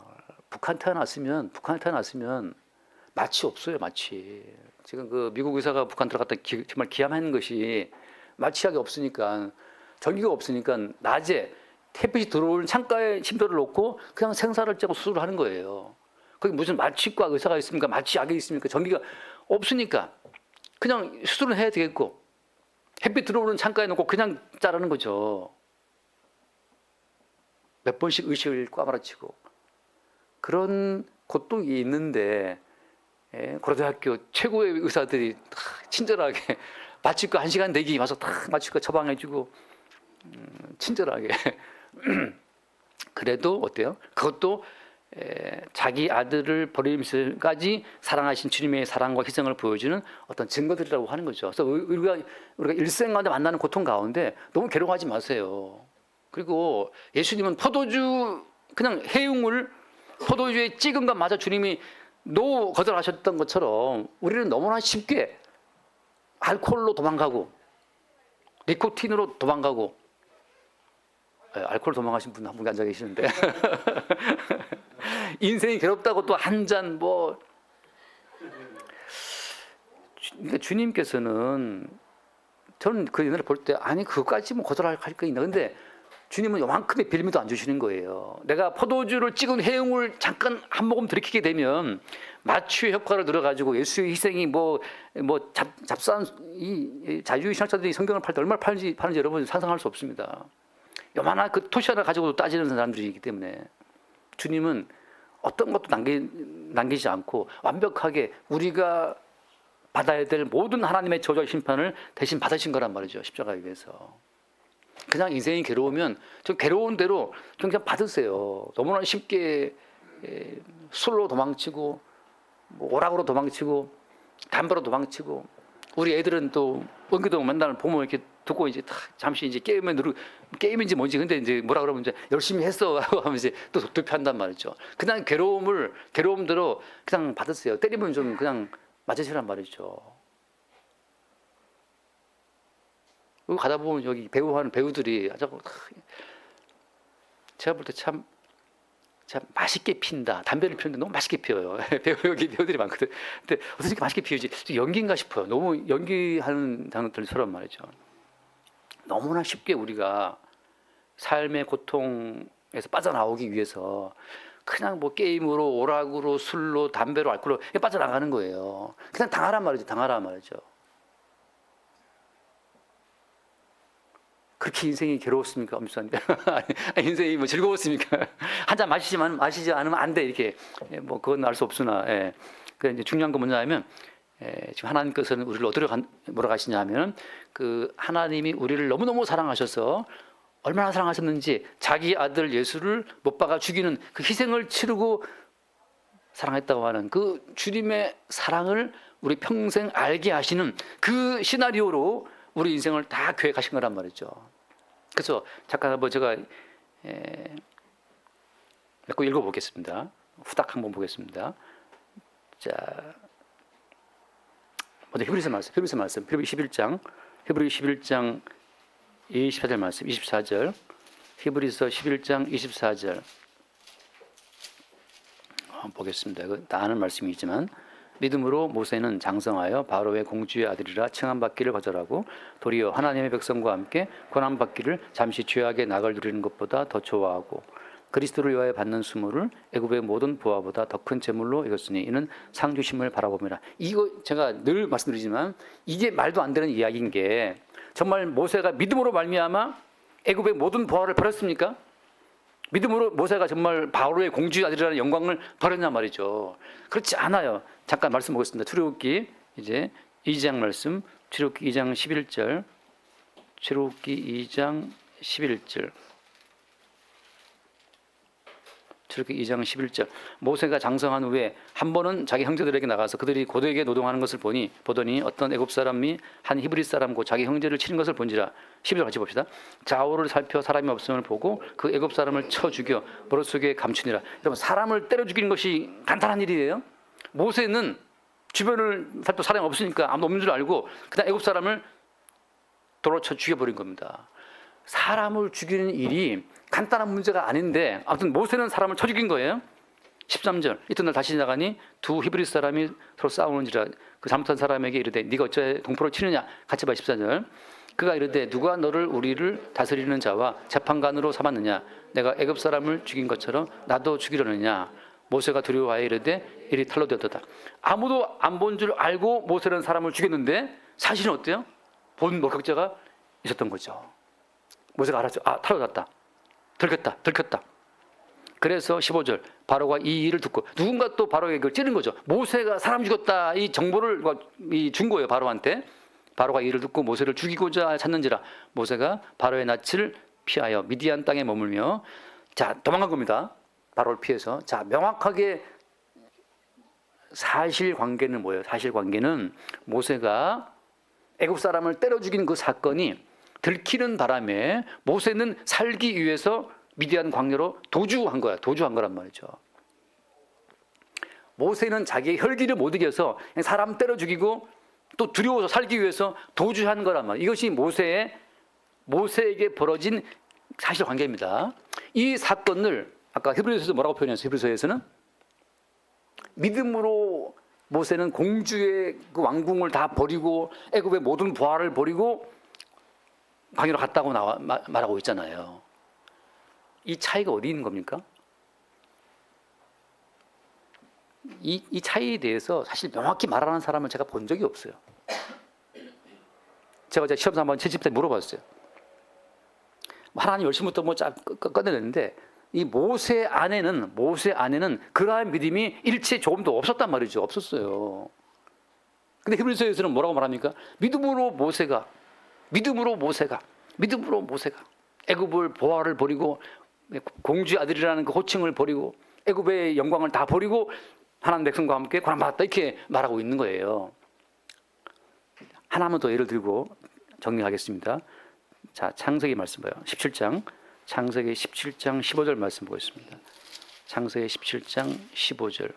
북한에 태어났으면 마취 없어요, 마취. 지금 그 미국 의사가 북한 들어갔다 정말 기함한 것이 마취약이 없으니까, 전기가 없으니까 낮에 햇빛이 들어오는 창가에 침대를 놓고 그냥 생사를 째고 수술을 하는 거예요. 거기 무슨 마취과 의사가 있습니까? 마취약이 있습니까? 전기가 없으니까 그냥 수술은 해야 되겠고, 햇빛 들어오는 창가에 놓고 그냥 자르는 거죠. 몇 번씩 의식을 꽈말아치고 그런 고통이 있는데, 고려대학교 최고의 의사들이 친절하게 마취과 1시간 대기 와서 다 마취과 처방해주고 친절하게 그래도 어때요? 그것도 자기 아들을 버리면서까지 사랑하신 주님의 사랑과 희생을 보여주는 어떤 증거들이라고 하는 거죠. 그래서 우리가 일생 가운데 만나는 고통 가운데 너무 괴로워하지 마세요. 그리고 예수님은 포도주 그냥 해용을 포도주에 찍은 것마저 주님이 거절하셨던 것처럼 우리는 너무나 쉽게 알코올로 도망가고 니코틴으로 도망가고, 알코올 도망가신 분 한 분 앉아 계시는데 인생이 괴롭다고 또 한 잔 뭐. 그러니까 주님께서는, 저는 그 옛날에 볼 때 아니 그거까지 뭐 거절할 거 있나. 근데 주님은 요만큼의 빌미도 안 주시는 거예요. 내가 포도주를 찍은 해용을 잠깐 한 모금 들이키게 되면 마취의 효과를 들어가지고 예수의 희생이 잡사한 이 자유주의 신학자들이 성경을 팔 때 얼마나 파는지 여러분 상상할 수 없습니다. 요만한 그 토시 하나 가지고도 따지는 사람들이기 때문에 주님은 어떤 것도 남기지 않고 완벽하게 우리가 받아야 될 모든 하나님의 저주와 심판을 대신 받으신 거란 말이죠. 십자가에 의해서. 그냥 인생이 괴로우면 좀 괴로운 대로 좀 그냥 받으세요. 너무나 쉽게 술로 도망치고 오락으로 도망치고 담배로 도망치고, 우리 애들은 또 원기도 맨날 보면 이렇게 듣고 이제 잠시 이제 게임인지 뭔지, 근데 이제 뭐라 그러면 이제 열심히 했어 하고 이제 또 도피한단 말이죠. 그냥 괴로움대로 그냥 받으세요. 때리면 좀 그냥 맞으시란 말이죠. 가다 보면 여기 배우하는 배우들이 제가 볼 때 참 맛있게 핀다. 담배를 피우는데 너무 맛있게 피워요. 배우들이 많거든. 근데 어떻게 이렇게 맛있게 피우지? 연기인가 싶어요. 너무 연기하는 장면들처럼 말이죠. 너무나 쉽게 우리가 삶의 고통에서 빠져나오기 위해서 그냥 뭐 게임으로, 오락으로, 술로, 담배로, 알코올로 빠져나가는 거예요. 그냥 당하란 말이죠. 그렇게 인생이 괴로웠습니까? 엄수님. 인생이 뭐 즐거웠습니까? 한 잔 마시지 않으면 안 돼. 이렇게. 뭐, 그건 알 수 없으나. 그 이제 중요한 건 뭐냐면, 지금 하나님께서는 우리를 어디로 몰아가시냐 하면, 그 하나님이 우리를 너무너무 사랑하셔서 얼마나 사랑하셨는지 자기 아들 예수를 못 박아 죽이는 그 희생을 치르고 사랑했다고 하는 그 주님의 사랑을 우리 평생 알게 하시는 그 시나리오로 우리 인생을 다 계획하신 거란 말이죠. 그래서 잠깐 한번 제가 몇 거 읽어보겠습니다. 후딱 한번 보겠습니다. 자, 먼저 히브리서 말씀, 히브리 11장 24절 말씀, 24절, 히브리서 11장 24절 보겠습니다. 이거 다 아는 말씀이지만, 믿음으로 모세는 장성하여 바로의 공주의 아들이라 칭함받기를 거절하고 도리어 하나님의 백성과 함께 고난받기를 잠시 죄악의 낙을 누리는 것보다 더 좋아하고 그리스도를 위하여 받는 수모를 애굽의 모든 부하보다 더 큰 재물로 여겼으니 이는 상 주심을 바라봅니다. 이거 제가 늘 말씀드리지만 이게 말도 안 되는 이야기인 게, 정말 모세가 믿음으로 말미암아 애굽의 모든 부하를 버렸습니까? 믿음으로 모세가 정말 바로의 공주의 아들이라는 영광을 버렸냐 말이죠. 그렇지 않아요. 잠깐 말씀 보겠습니다. 출애굽기 이제 2장 말씀, 출애굽기 2장 11절, 출애굽기 출애굽기 2장 11절. 모세가 장성한 후에 한 번은 자기 형제들에게 나가서 그들이 고되게 노동하는 것을 보더니 어떤 애굽 사람이 한 히브리 사람과 자기 형제를 치는 것을 본지라. 12절 같이 봅시다. 좌우를 살펴 사람이 없음을 보고 그 애굽 사람을 쳐 죽여 머릿속에 감추니라. 여러분, 사람을 때려 죽이는 것이 간단한 일이에요. 모세는 주변을 살펴 사람이 없으니까 아무도 없는 줄 알고 그냥 애굽 사람을 돌로 쳐 죽여버린 겁니다. 사람을 죽이는 일이 간단한 문제가 아닌데 아무튼 모세는 사람을 쳐 죽인 거예요. 13절. 이튿날 다시 나가니 두 히브리 사람이 서로 싸우는지라. 그 잘못한 사람에게 이르되 네가 어째 동포를 치느냐. 같이 봐. 14절. 그가 이르되 누가 너를 우리를 다스리는 자와 재판관으로 삼았느냐. 내가 애굽 사람을 죽인 것처럼 나도 죽이려느냐. 모세가 두려워하여 이르되 일이 탈로 되었다. 아무도 안 본 줄 알고 모세는 사람을 죽였는데 사실은 어때요? 본 목격자가 있었던 거죠. 모세가 알았죠. 아, 탈로 났다. 들켰다. 그래서 15절. 바로가 이 일을 듣고 누군가 또 바로에게 그걸 찌른 거죠. 모세가 사람 죽였다. 이 정보를 준 거예요. 바로한테. 바로가 이 일을 듣고 모세를 죽이고자 찾는지라. 모세가 바로의 낯을 피하여 미디안 땅에 머물며 자, 도망간 겁니다. 바로를 피해서. 자, 명확하게 사실관계는 뭐예요? 사실관계는 모세가 애굽 사람을 때려 죽인 그 사건이 들키는 바람에 모세는 살기 위해서 미디안 광야로 도주한 거란 말이죠. 모세는 자기의 혈기를 못 이겨서 사람 때려 죽이고 또 두려워서 살기 위해서 도주한 거란 말이에요. 이것이 모세에게 벌어진 사실관계입니다. 이 사건을 아까 히브리서에서 뭐라고 표현했어요? 히브리서에서는 믿음으로 모세는 공주의 그 왕궁을 다 버리고 애굽의 모든 부하를 버리고 광야로 갔다고 말하고 있잖아요. 이 차이가 어디 있는 겁니까? 이 차이에 대해서 사실 명확히 말하는 사람을 제가 본 적이 없어요. 제가 시험사 한번 채집 때 물어봤어요. 하나님 열심부터 꺼내는데 이 모세 안에는 그러한 믿음이 일체 조금도 없었단 말이죠. 없었어요. 근데 히브리서에서는 뭐라고 말합니까? 믿음으로 모세가 애굽을 보화를 버리고 공주의 아들이라는 그 호칭을 버리고 애굽의 영광을 다 버리고 하나님 백성과 함께 고난받았다 이렇게 말하고 있는 거예요. 하나만 더 예를 들고 정리하겠습니다. 자, 창세기 말씀 봐요. 17장 창세기 17장 15절 말씀 보겠습니다. 창세기 17장 15절.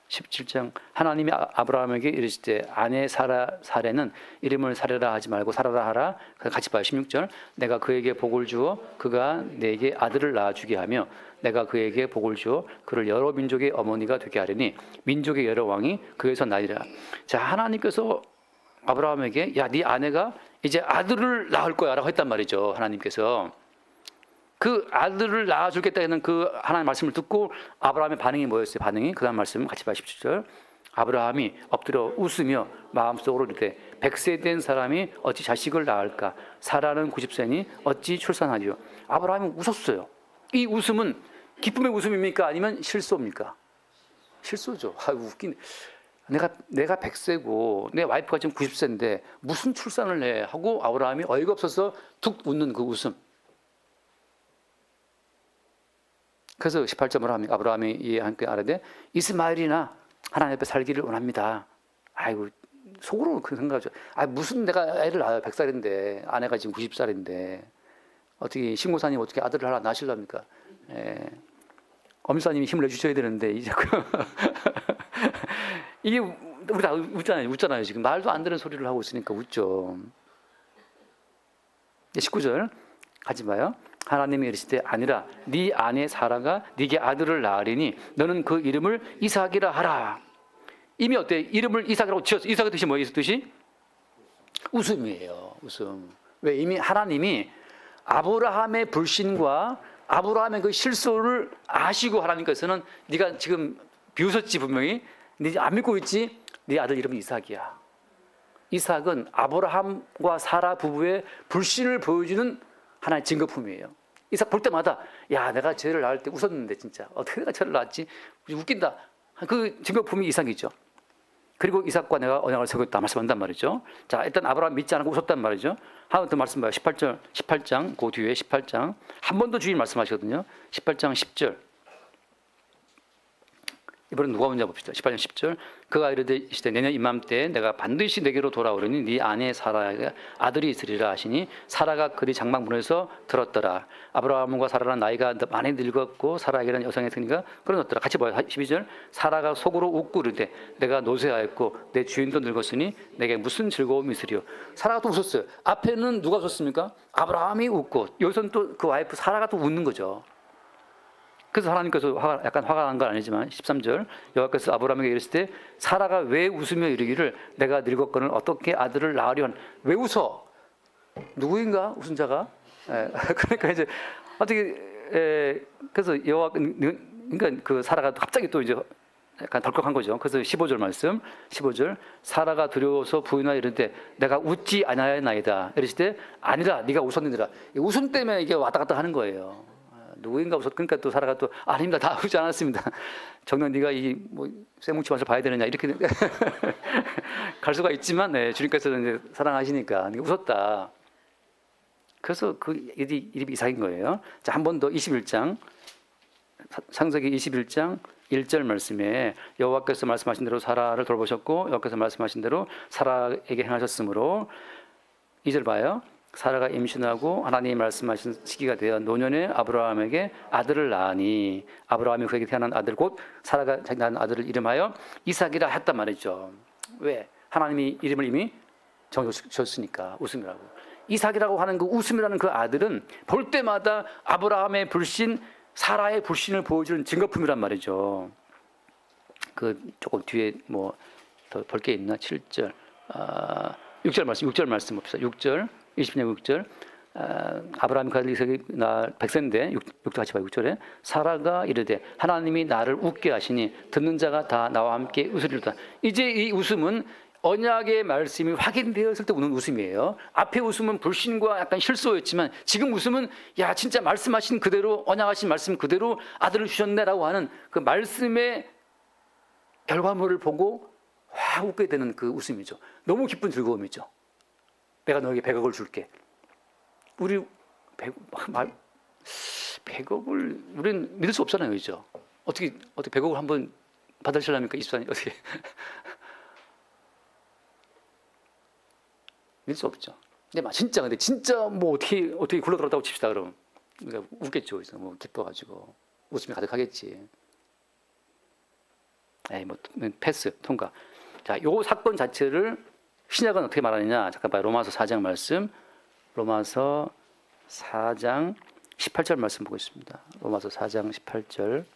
17장 하나님이 아브라함에게 이르시되 아내 사레는 이름을 사레라 하지 말고 사라라 하라. 같이 봐요. 16절. 내가 그에게 복을 주어 그가 내게 아들을 낳아주게 하며 내가 그에게 복을 주어 그를 여러 민족의 어머니가 되게 하리니 민족의 여러 왕이 그에서 나리라. 자, 하나님께서 아브라함에게 야, 네 아내가 이제 아들을 낳을 거야 라고 했단 말이죠. 하나님께서 그 아들을 낳아주겠다는 그 하나님의 말씀을 듣고 아브라함의 반응이 뭐였어요? 그 다음 말씀 같이 봐. 17절. 아브라함이 엎드려 웃으며 마음속으로 이르되 100세 된 사람이 어찌 자식을 낳을까? 사라는 90세니 어찌 출산하리요? 아브라함이 웃었어요. 이 웃음은 기쁨의 웃음입니까? 아니면 실소입니까? 실소죠. 웃긴. 내가 100세고 내 와이프가 지금 90세인데 무슨 출산을 해? 하고 아브라함이 어이가 없어서 툭 웃는 그 웃음. 그래서 18절을 합니다. 아브라함이 함께 아뢰되 이스마엘이나 하나님 앞에 살기를 원합니다. 아이고 속으로 그렇게 생각하죠. 무슨 내가 애를 낳아요. 100살인데 아내가 지금 90살인데 어떻게 신고사님 어떻게 아들을 하나 낳으실랍니까? 엄사님이 힘을 내주셔야 되는데 이제 이게 우리 다 웃잖아요. 지금 말도 안 되는 소리를 하고 있으니까 웃죠. 19절 가지 마요. 하나님이 이르시되 아니라 네 아내 사라가 네게 아들을 낳으리니 너는 그 이름을 이삭이라 하라. 이미 어때? 이름을 이삭이라고 지었어. 이삭의 뜻이 뭐예요? 뜻이? 웃음이에요. 웃음. 왜? 이미 하나님이 아브라함의 불신과 아브라함의 그 실수를 아시고 하나님께서는 네가 지금 비웃었지 분명히. 네 안 믿고 있지? 네 아들 이름은 이삭이야. 이삭은 아브라함과 사라 부부의 불신을 보여주는 하나의 증거품이에요. 이삭 볼 때마다 야 내가 쟤를 낳을 때 웃었는데 진짜 어떻게 내가 쟤를 낳았지? 웃긴다. 그 증거품이 이삭이죠. 그리고 이삭과 내가 언약을 세우겠다 말씀한단 말이죠. 자, 일단 아브라함 믿지 않고 웃었단 말이죠. 하나 더 말씀 봐요. 18장 그 뒤에 18장 한 번 더 주인 말씀하시거든요. 18장 10절. 이번엔 누가 먼저 봅시다. 18장 10절. 그가 이르되 내년 이맘때에 내가 반드시 내게로 돌아오려니 네 아내 사라에게 아들이 있으리라 하시니 사라가 그리 장막문에서 들었더라. 아브라함과 사라는 나이가 많이 늙었고 사라에게는 여성의 생리가 끊어졌더라. 같이 봐요. 12절. 사라가 속으로 웃고 이르되 내가 노쇠하였고 내 주인도 늙었으니 내게 무슨 즐거움이 있으리요. 사라가 또 웃었어요. 앞에는 누가 웃었습니까? 아브라함이 웃고 여기서는 또 그 와이프 사라가 또 웃는 거죠. 그래서 하나님께서 약간 화가 난 건 아니지만 13절 여호와께서 아브라함에게 이르실 때 사라가 왜 웃으며 이르기를 내가 늙었거늘 어떻게 아들을 낳으련. 왜 웃어? 누구인가 웃은 자가? 그러니까 이제 어떻게 그래서 그러니까 그 사라가 갑자기 또 이제 약간 덜컥한 거죠. 그래서 15절 말씀 15절 사라가 두려워서 부인하여 이르되 내가 웃지 아니하였나이다. 이르실 때 아니라 네가 웃었느니라. 웃음 때문에 이게 왔다 갔다 하는 거예요. 누구인가 웃었. 그러니까 또 사라가 또 아닙니다. 다 웃지 않았습니다. 정녕 네가 이 뭐 쇠뭉치 맛을 봐야 되느냐 이렇게 갈 수가 있지만 주님께서 이제 사랑하시니까 웃었다. 그래서 그 이름이 이삭인 거예요. 자, 한 번 더 21장 창세기 21장 1절 말씀에 여호와께서 말씀하신 대로 사라를 돌보셨고 여호와께서 말씀하신 대로 사라에게 행하셨으므로 2절 봐요. 사라가 임신하고 하나님이 말씀하신 시기가 되어 노년에 아브라함에게 아들을 낳으니 아브라함이 그에게 태어난 아들 곧 사라가 자기 낳은 아들을 이름하여 이삭이라 했단 말이죠. 왜? 하나님이 이름을 이미 정해주셨으니까 웃음이라고. 이삭이라고 하는 그 웃음이라는 그 아들은 볼 때마다 아브라함의 불신, 사라의 불신을 보여주는 증거품이란 말이죠. 그 조금 뒤에 뭐 더 볼 게 있나? 7절, 6절 말씀 봅시다. 6절. 20년 6절 아브라함이 가질 이삭이 나 100세인데 6절 같이 봐요. 6절에 사라가 이르되 하나님이 나를 웃게 하시니 듣는 자가 다 나와 함께 웃으리로다. 이제 이 웃음은 언약의 말씀이 확인되었을 때 우는 웃음이에요. 앞에 웃음은 불신과 약간 실소였지만 지금 웃음은 야 진짜 말씀하신 그대로 언약하신 말씀 그대로 아들을 주셨네라고 하는 그 말씀의 결과물을 보고 확 웃게 되는 그 웃음이죠. 너무 기쁜 즐거움이죠. 내가 너에게 100억을 줄게. 우리 100억을 우리는 믿을 수 없잖아요, 그죠? 어떻게 100억을 한번 받으시려니까 24년 어떻게 믿을 수 없죠. 근데 진짜 뭐 어떻게 굴러들었다고 칩시다 그럼 그러니까 웃겠죠, 그래서 뭐 기뻐가지고 웃음이 가득하겠지. 뭐 패스 통과. 자, 요 사건 자체를 신약은 어떻게 말하느냐? 잠깐 봐요. 로마서 4장 말씀. 로마서 4장 18절 말씀 보겠습니다. 로마서 4장 18절.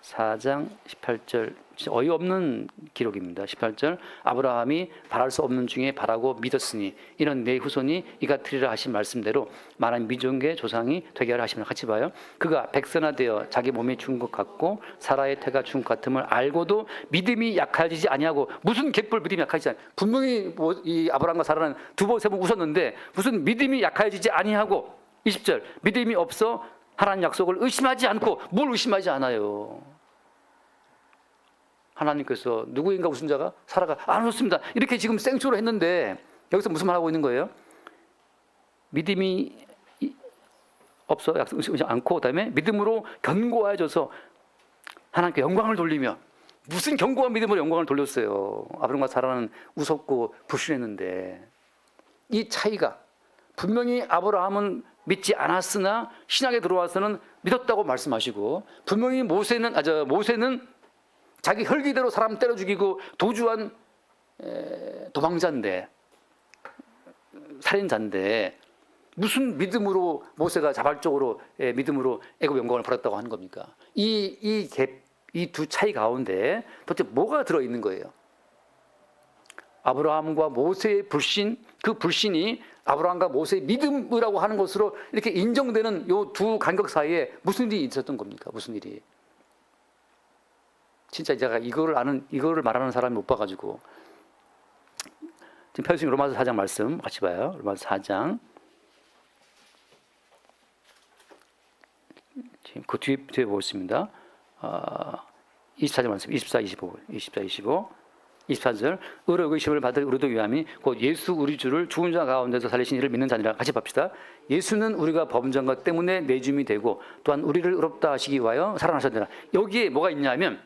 4장 18절. 어이없는 기록입니다. 18절. 아브라함이 바랄 수 없는 중에 바라고 믿었으니 이는 내 후손이 이같으리라 하신 말씀대로 많은 미종의 조상이 되게 하라 하시면 같이 봐요. 그가 백선화되어 자기 몸이 죽은 것 같고 사라의 태가 죽은 것 같음을 알고도 믿음이 약해지지 아니하고 무슨 개뿔 믿음이 약해지지 아니 분명히 이 아브라함과 사라는 두 번 세 번 웃었는데 무슨 믿음이 약해지지 아니하고 20절 믿음이 없어 하나님 약속을 의심하지 않고 뭘 의심하지 않아요. 하나님께서 누구인가 웃은 자가 사라가 안 웃습니다. 이렇게 지금 생쇼로 했는데 여기서 무슨 말 하고 있는 거예요? 믿음이 없어 약속 의심하지 않고 그다음에 믿음으로 견고해져서 하나님께 영광을 돌리며 무슨 견고한 믿음으로 영광을 돌렸어요. 아브라함과 사라는 웃었고 불신했는데 이 차이가 분명히 아브라함은 믿지 않았으나 신약에 들어와서는 믿었다고 말씀하시고 분명히 모세는 자기 혈기대로 사람 때려 죽이고 도주한 도망자인데 살인자인데 무슨 믿음으로 모세가 자발적으로 믿음으로 애굽 영광을 벌였다고 하는 겁니까? 이 두 차이 가운데 도대체 뭐가 들어있는 거예요? 아브라함과 모세의 불신, 그 불신이 아브라함과 모세의 믿음이라고 하는 것으로 이렇게 인정되는 이 두 간격 사이에 무슨 일이 있었던 겁니까? 무슨 일이? 진짜 제가 이거를 말하는 사람이 못 봐가지고 지금 펴주신 로마서 4장 말씀 같이 봐요. 로마서 4장 지금 그 뒤에 보겠습니다. 24절 말씀 24, 25, 24, 25, 24절 의로 의심을 받을 우리도 위함이 곧 예수 우리 주를 죽은 자 가운데서 살리신 이를 믿는 자니라. 같이 봅시다. 예수는 우리가 범죄한 것 때문에 내줌이 되고 또한 우리를 의롭다 하시기 위하여 살아나셨느니라. 여기에 뭐가 있냐면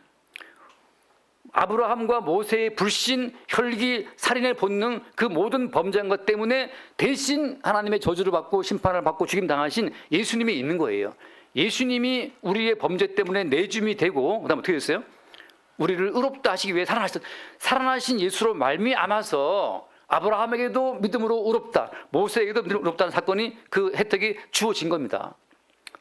아브라함과 모세의 불신, 혈기, 살인의 본능 그 모든 범죄한 것 때문에 대신 하나님의 저주를 받고 심판을 받고 죽임 당하신 예수님이 있는 거예요. 예수님이 우리의 범죄 때문에 내줌이 되고 그다음 어떻게 됐어요? 우리를 의롭다 하시기 위해 살아나신 예수로 말미암아서 아브라함에게도 믿음으로 의롭다, 모세에게도 믿음으로 의롭다는 사건이 그 혜택이 주어진 겁니다.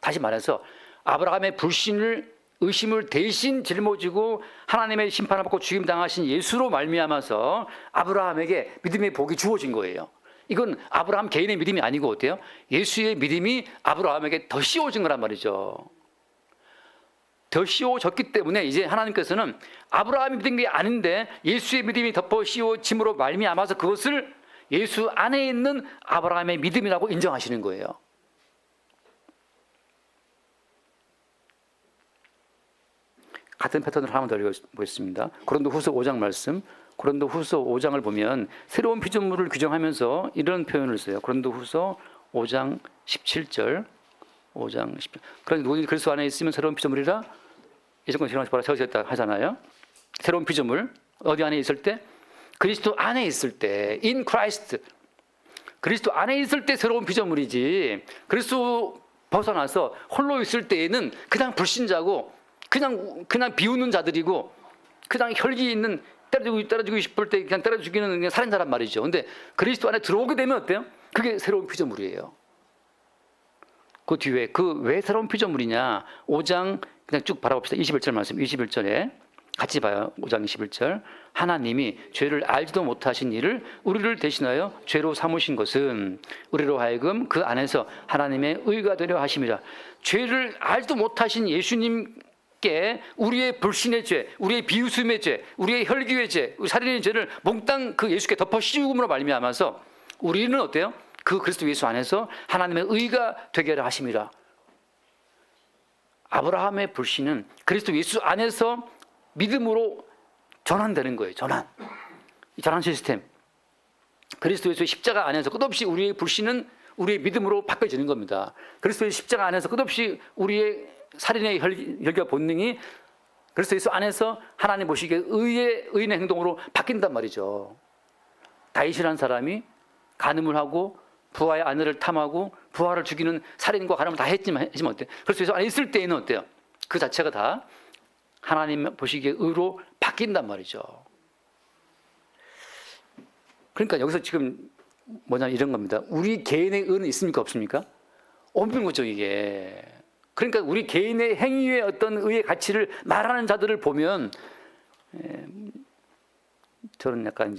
다시 말해서 아브라함의 불신을 의심을 대신 짊어지고 하나님의 심판을 받고 죽임 당하신 예수로 말미암아서 아브라함에게 믿음의 복이 주어진 거예요. 이건 아브라함 개인의 믿음이 아니고 어때요? 예수의 믿음이 아브라함에게 더 씌워진 거란 말이죠. 더 씌워졌기 때문에 이제 하나님께서는 아브라함이 믿은 게 아닌데 예수의 믿음이 덮어 씌워짐으로 말미암아서 그것을 예수 안에 있는 아브라함의 믿음이라고 인정하시는 거예요. 같은 패턴을 하나 더 읽어보겠습니다. 고린도후서 5장 말씀, 고린도후서 5장을 보면 새로운 피조물을 규정하면서 이런 표현을 써요. 고린도후서 5장 17절, 5장 10절. 그러니 누구든지 그리스도 안에 있으면 새로운 피조물이라 이전권 지나서 바로 세워졌다 하잖아요. 새로운 피조물 어디 안에 있을 때? 그리스도 안에 있을 때, in Christ. 그리스도 안에 있을 때 새로운 피조물이지. 그리스도 벗어나서 홀로 있을 때에는 그냥 불신자고, 그냥 비웃는 자들이고, 그냥 혈기 있는 때려주고 싶을 때 그냥 때려 죽이는 그냥 살인자란 말이죠. 근데 그리스도 안에 들어오게 되면 어때요? 그게 새로운 피조물이에요. 그 뒤에 그 왜 새로운 피조물이냐? 5장 그냥 쭉 바라봅시다. 21절 말씀, 21절에 같이 봐요. 5장 21절. 하나님이 죄를 알지도 못하신 이를 우리를 대신하여 죄로 삼으신 것은 우리로 하여금 그 안에서 하나님의 의가 되려 하심이라. 죄를 알지도 못하신 예수님께 우리의 불신의 죄, 우리의 비웃음의 죄, 우리의 혈기의 죄, 살인의 죄를 몽땅 그 예수께 덮어 씌움으로 말미암아서 우리는 어때요? 그 그리스도 예수 안에서 하나님의 의가 되게 하려 하심이라. 아브라함의 불신은 그리스도 예수 안에서 믿음으로 전환되는 거예요. 전환. 이 전환 시스템. 그리스도 예수의 십자가 안에서 끝없이 우리의 불신은 우리의 믿음으로 바뀌어지는 겁니다. 그리스도의 십자가 안에서 끝없이 우리의 살인의 혈기와 본능이 그리스도 예수 안에서 하나님 보시기에 의인의 행동으로 바뀐단 말이죠. 다윗이라는 사람이 간음을 하고 부하의 아내를 탐하고 부하를 죽이는 살인과 간음을 다 했지만 어때요? 그리스도 예수 안에 있을 때에는 어때요? 그 자체가 다 하나님 보시기에 의로 바뀐단 말이죠. 그러니까 여기서 지금 뭐냐면 이런 겁니다. 우리 개인의 의는 있습니까? 없습니까? 없는 거죠, 이게. 그러니까 우리 개인의 행위의 어떤 의의 가치를 말하는 자들을 보면 저는 약간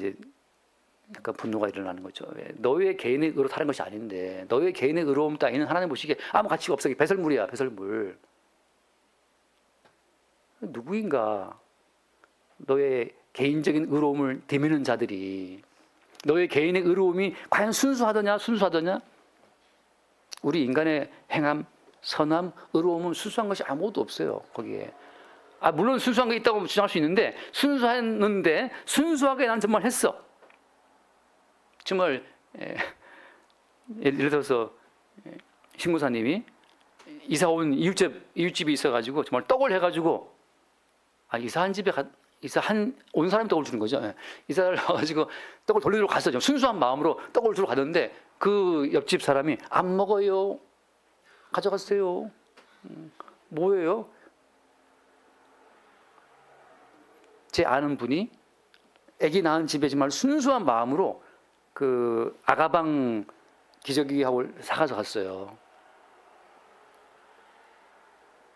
분노가 일어나는 거죠. 너의 개인의 의로 다른 것이 아닌데 너의 개인의 의로움 따위는 하나님 보시기에 아무 가치가 없어. 배설물이야, 배설물. 누구인가 너의 개인적인 의로움을 대미는 자들이 너의 개인의 의로움이 과연 순수하더냐? 우리 인간의 행함, 선함, 의로움은 순수한 것이 아무것도 없어요. 거기에. 물론 순수한 게 있다고 주장할 수 있는데 순수했는데 순수하게 난 정말 했어. 정말 예를 들어서 신고사님이 이사 온 이웃집이 있어가지고 정말 떡을 해가지고 온 사람이 떡을 주는 거죠. 이사를 와가지고 떡을 돌리러 갔어요. 순수한 마음으로 떡을 주러 가는데 그 옆집 사람이 안 먹어요. 가져갔어요. 뭐예요? 제 아는 분이 아기 낳은 집에 정말 순수한 마음으로 그 아가방 기저귀하고 사가서 갔어요.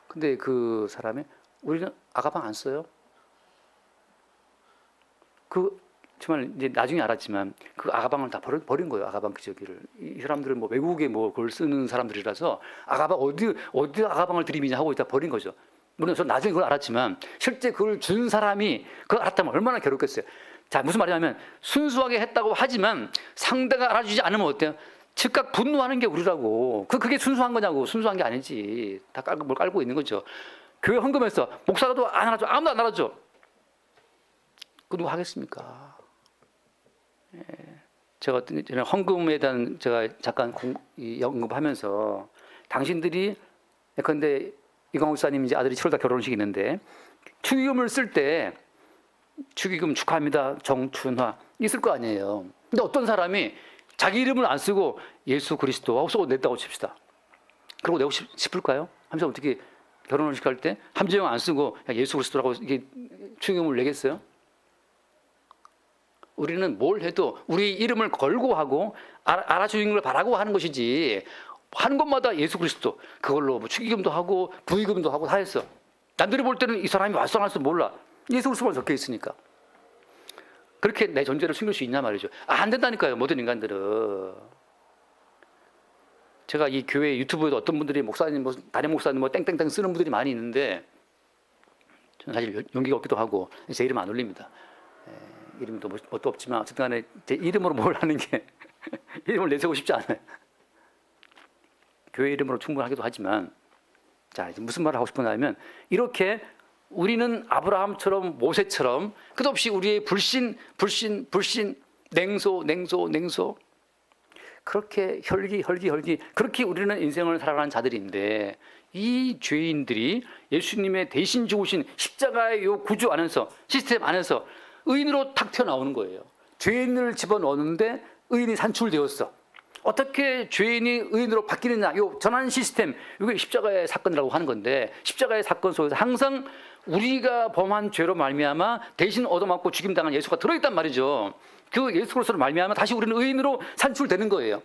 근데 그 사람이 우리는 아가방 안 써요. 정말 이제 나중에 알았지만 그 아가방을 다 버린 거예요. 아가방 기저귀를. 이 사람들은 외국에 그걸 쓰는 사람들이라서 아가방 어디 아가방을 들이미냐 하고 다 버린 거죠. 물론 저는 나중에 그걸 알았지만 실제 그걸 준 사람이 그걸 알았다면 얼마나 괴롭겠어요. 자, 무슨 말이냐면 순수하게 했다고 하지만 상대가 알아주지 않으면 어때요? 즉각 분노하는 게 우리라고. 그게 순수한 거냐고. 순수한 게 아니지. 다 뭘 깔고 있는 거죠. 교회 헌금했어. 목사도 안 알아줘. 아무도 안 알아줘. 그 누가 하겠습니까? 예. 제가 어떤 전에 헌금에 대한 제가 잠깐 언급하면서 당신들이 예컨대 이광욱 목사님 이제 아들이 7월달 결혼식이 있는데 축의금을 쓸 때 축의금 축하합니다. 정춘화 있을 거 아니에요. 근데 어떤 사람이 자기 이름을 안 쓰고 예수 그리스도하고 쓰고 냈다고 칩시다. 그러고 내고 싶을까요? 하면서 어떻게 결혼식 할 때 함재영 안 쓰고 예수 그리스도라고 이게 축의금을 내겠어요? 우리는 뭘 해도 우리 이름을 걸고 하고 알아주는 걸 바라고 하는 것이지 하는 것마다 예수 그리스도 그걸로 뭐 축의금도 하고 부의금도 하고 다 했어. 남들이 볼 때는 이 사람이 말씀 안 할지 몰라. 예수 그리스도만 적혀 있으니까. 그렇게 내 존재를 숨길 수 있냐 말이죠. 안 된다니까요. 모든 인간들은. 제가 이 교회 유튜브에도 어떤 분들이 목사님, 뭐 담임 목사님, 뭐 땡땡땡 쓰는 분들이 많이 있는데 저는 사실 용기가 없기도 하고 제 이름 안 올립니다. 이름도 뭣도 없지만 어쨌든 간에 제 이름으로 뭘 하는 게 이름을 내세우고 싶지 않아요. 교회 이름으로 충분하기도 하지만 자, 이제 무슨 말을 하고 싶으냐면 이렇게 우리는 아브라함처럼 모세처럼 끝없이 우리의 불신, 냉소 그렇게 혈기 그렇게 우리는 인생을 살아가는 자들인데 이 죄인들이 예수님의 대신 죽으신 십자가의 요 구조 안에서 시스템 안에서 의인으로 탁 튀어나오는 거예요. 죄인을 집어넣었는데 의인이 산출되었어. 어떻게 죄인이 의인으로 바뀌느냐? 요 전환 시스템, 이게 십자가의 사건이라고 하는 건데 십자가의 사건 속에서 항상 우리가 범한 죄로 말미암아 대신 얻어맞고 죽임당한 예수가 들어있단 말이죠. 그 예수 그리스도로 말미암아 다시 우리는 의인으로 산출되는 거예요.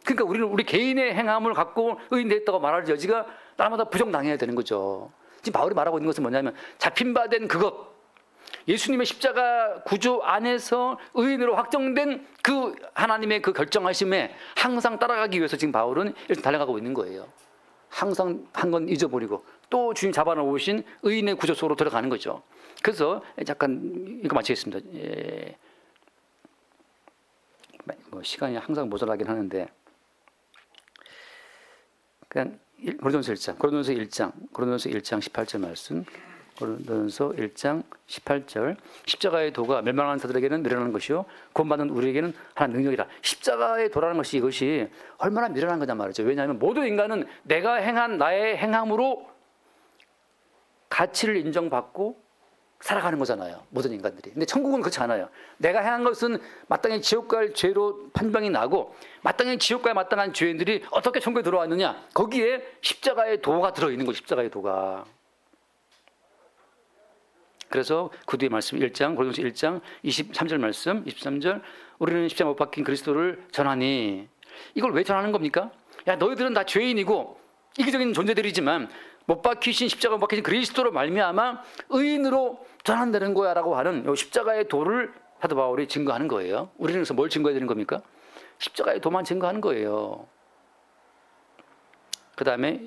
그러니까 우리는 우리 개인의 행함을 갖고 의인 됐다고 말할 여지가 날마다 부정당해야 되는 거죠. 지금 바울이 말하고 있는 것은 뭐냐면 잡힌 바 된 그것, 예수님의 십자가 구조 안에서 의인으로 확정된 그 하나님의 그 결정하심에 항상 따라가기 위해서 지금 바울은 일단 달려가고 있는 거예요. 항상 한 건 잊어버리고 또 주님 잡아놓으신 의인의 구조 속으로 들어가는 거죠. 그래서 잠깐 이거 마치겠습니다. 예. 뭐 시간이 항상 모자라긴 하는데 그냥 고린도서 1장 18절 말씀. 고린도서 1장 18절 십자가의 도가 멸망하는 자들에게는 미련한 것이요 구원받는 우리에게는 하나님 능력이라. 십자가의 도라는 것이 이것이 얼마나 미련한 거냐 말이죠. 왜냐하면 모든 인간은 내가 행한 나의 행함으로 가치를 인정받고 살아가는 거잖아요. 모든 인간들이. 근데 천국은 그렇지 않아요. 내가 행한 것은 마땅히 지옥 갈 죄로 판명이 나고 마땅히 지옥 가에 마땅한 죄인들이 어떻게 천국에 들어왔느냐. 거기에 십자가의 도가 들어있는 거예요. 십자가의 도가. 그래서 그 뒤에 말씀 고린도서 1장 23절 말씀 23절 우리는 십자가 못 박힌 그리스도를 전하니. 이걸 왜 전하는 겁니까? 야, 너희들은 다 죄인이고 이기적인 존재들이지만 못 박히신 십자가 못 박히신 그리스도로 말미암아 의인으로 전한다는 거야 라고 하는 이 십자가의 도를 사도 바울이 증거하는 거예요. 우리는 그래서 뭘 증거해야 되는 겁니까? 십자가의 도만 증거하는 거예요. 그 다음에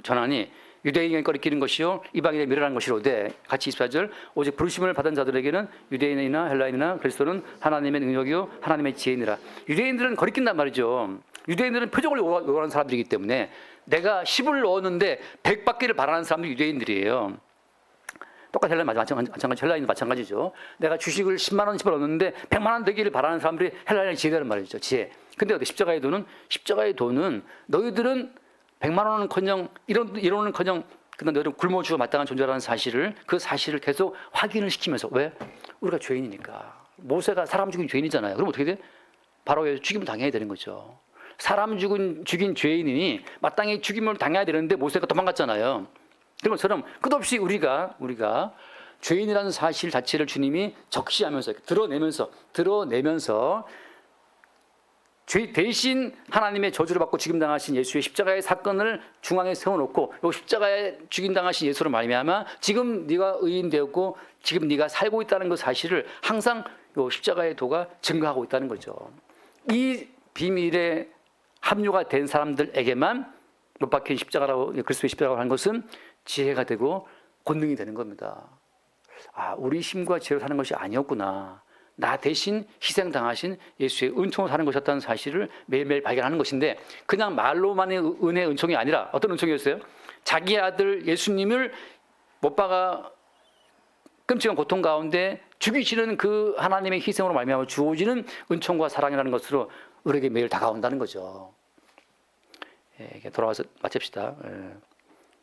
전하니 유대인에게 꺼리끼는 것이요 이방인에 미련한 것이로되 같이 24절 오직 부르심을 받은 자들에게는 유대인이나 헬라인이나 그리스도는 하나님의 능력이요 하나님의 지혜니라. 유대인들은 거리낀단 말이죠. 유대인들은 표적을 요구하는 사람들이기 때문에 내가 10을 넣었는데 100 받기를 바라는 사람들이 유대인들이에요. 똑같이 마찬가지 헬라인도 마찬가지죠. 내가 주식을 10만 원 집어넣었는데 100만 원 되기를 바라는 사람들이 헬라인의 지혜라는 말이죠. 지혜. 근데 십자가의 도는 너희들은 100만 원은커녕 이론은커녕 그냥 너희들은 굶어주어 마땅한 존재라는 사실을 그 사실을 계속 확인을 시키면서 왜? 우리가 죄인이니까. 모세가 사람 죽인 죄인이잖아요. 그럼 어떻게 돼? 바로 죽임을 당해야 되는 거죠. 사람 죽인 죄인이니 마땅히 죽임을 당해야 되는데 모세가 도망갔잖아요. 그런 것처럼 끝없이 우리가 죄인이라는 사실 자체를 주님이 적시하면서 드러내면서 죄 대신 하나님의 저주를 받고 죽임당하신 예수의 십자가의 사건을 중앙에 세워놓고 이 십자가에 죽임당하신 예수로 말미암아 지금 네가 의인 되었고 지금 네가 살고 있다는 그 사실을 항상 이 십자가의 도가 증거하고 있다는 거죠. 이 비밀에 합류가 된 사람들에게만 못 박힌 십자가라고 그리스도의 십자가라고 하는 것은 지혜가 되고 권능이 되는 겁니다. 아, 우리 힘과 지혜로 사는 것이 아니었구나. 나 대신 희생당하신 예수의 은총으로 사는 것이었다는 사실을 매일매일 발견하는 것인데 그냥 말로만의 은혜 은총이 아니라 어떤 은총이었어요? 자기 아들 예수님을 못 박아 끔찍한 고통 가운데 죽이시는 그 하나님의 희생으로 말미암아 주어지는 은총과 사랑이라는 것으로 우리에게 매일 다가온다는 거죠. 예, 돌아와서 마칩시다. 예.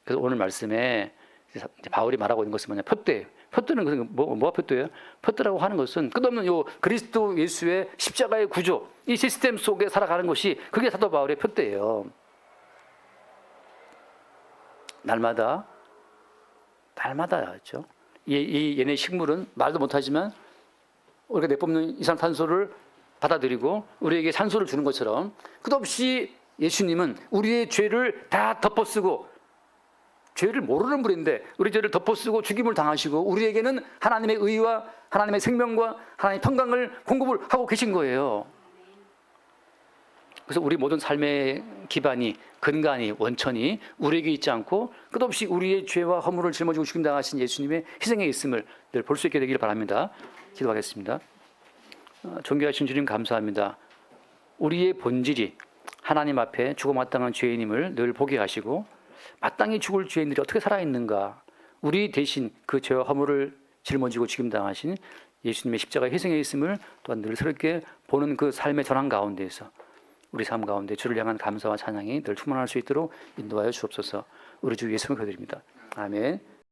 그래서 오늘 말씀에 이제 바울이 말하고 있는 것은 뭐냐? 표대예요. 표대는 뭐가 표대예요? 표대라고 하는 것은 끝없는 요 그리스도 예수의 십자가의 구조, 이 시스템 속에 살아가는 것이 그게 사도 바울의 표대예요. 날마다였죠. 얘네 식물은 말도 못하지만 우리가 내뿜는 이산탄소를 받아들이고 우리에게 산소를 주는 것처럼 끝없이 예수님은 우리의 죄를 다 덮어쓰고, 죄를 모르는 분인데 우리 죄를 덮어쓰고 죽임을 당하시고 우리에게는 하나님의 의와 하나님의 생명과 하나님의 평강을 공급을 하고 계신 거예요. 그래서 우리 모든 삶의 기반이, 근간이, 원천이 우리에게 있지 않고 끝없이 우리의 죄와 허물을 짊어지고 죽임 당하신 예수님의 희생에 있음을 늘 볼 수 있게 되기를 바랍니다. 기도하겠습니다. 존귀하신 주님 감사합니다. 우리의 본질이 하나님 앞에 죽어 마땅한 죄인임을 늘 보게 하시고 마땅히 죽을 죄인들이 어떻게 살아있는가, 우리 대신 그 죄와 허물을 짊어지고 죽임 당하신 예수님의 십자가의 희생에 있음을 또한 늘 새롭게 보는 그 삶의 전환 가운데에서 우리 삶 가운데 주를 향한 감사와 찬양이 늘 충만할 수 있도록 인도하여 주옵소서. 우리 주 예수님을 기도드립니다. 아멘.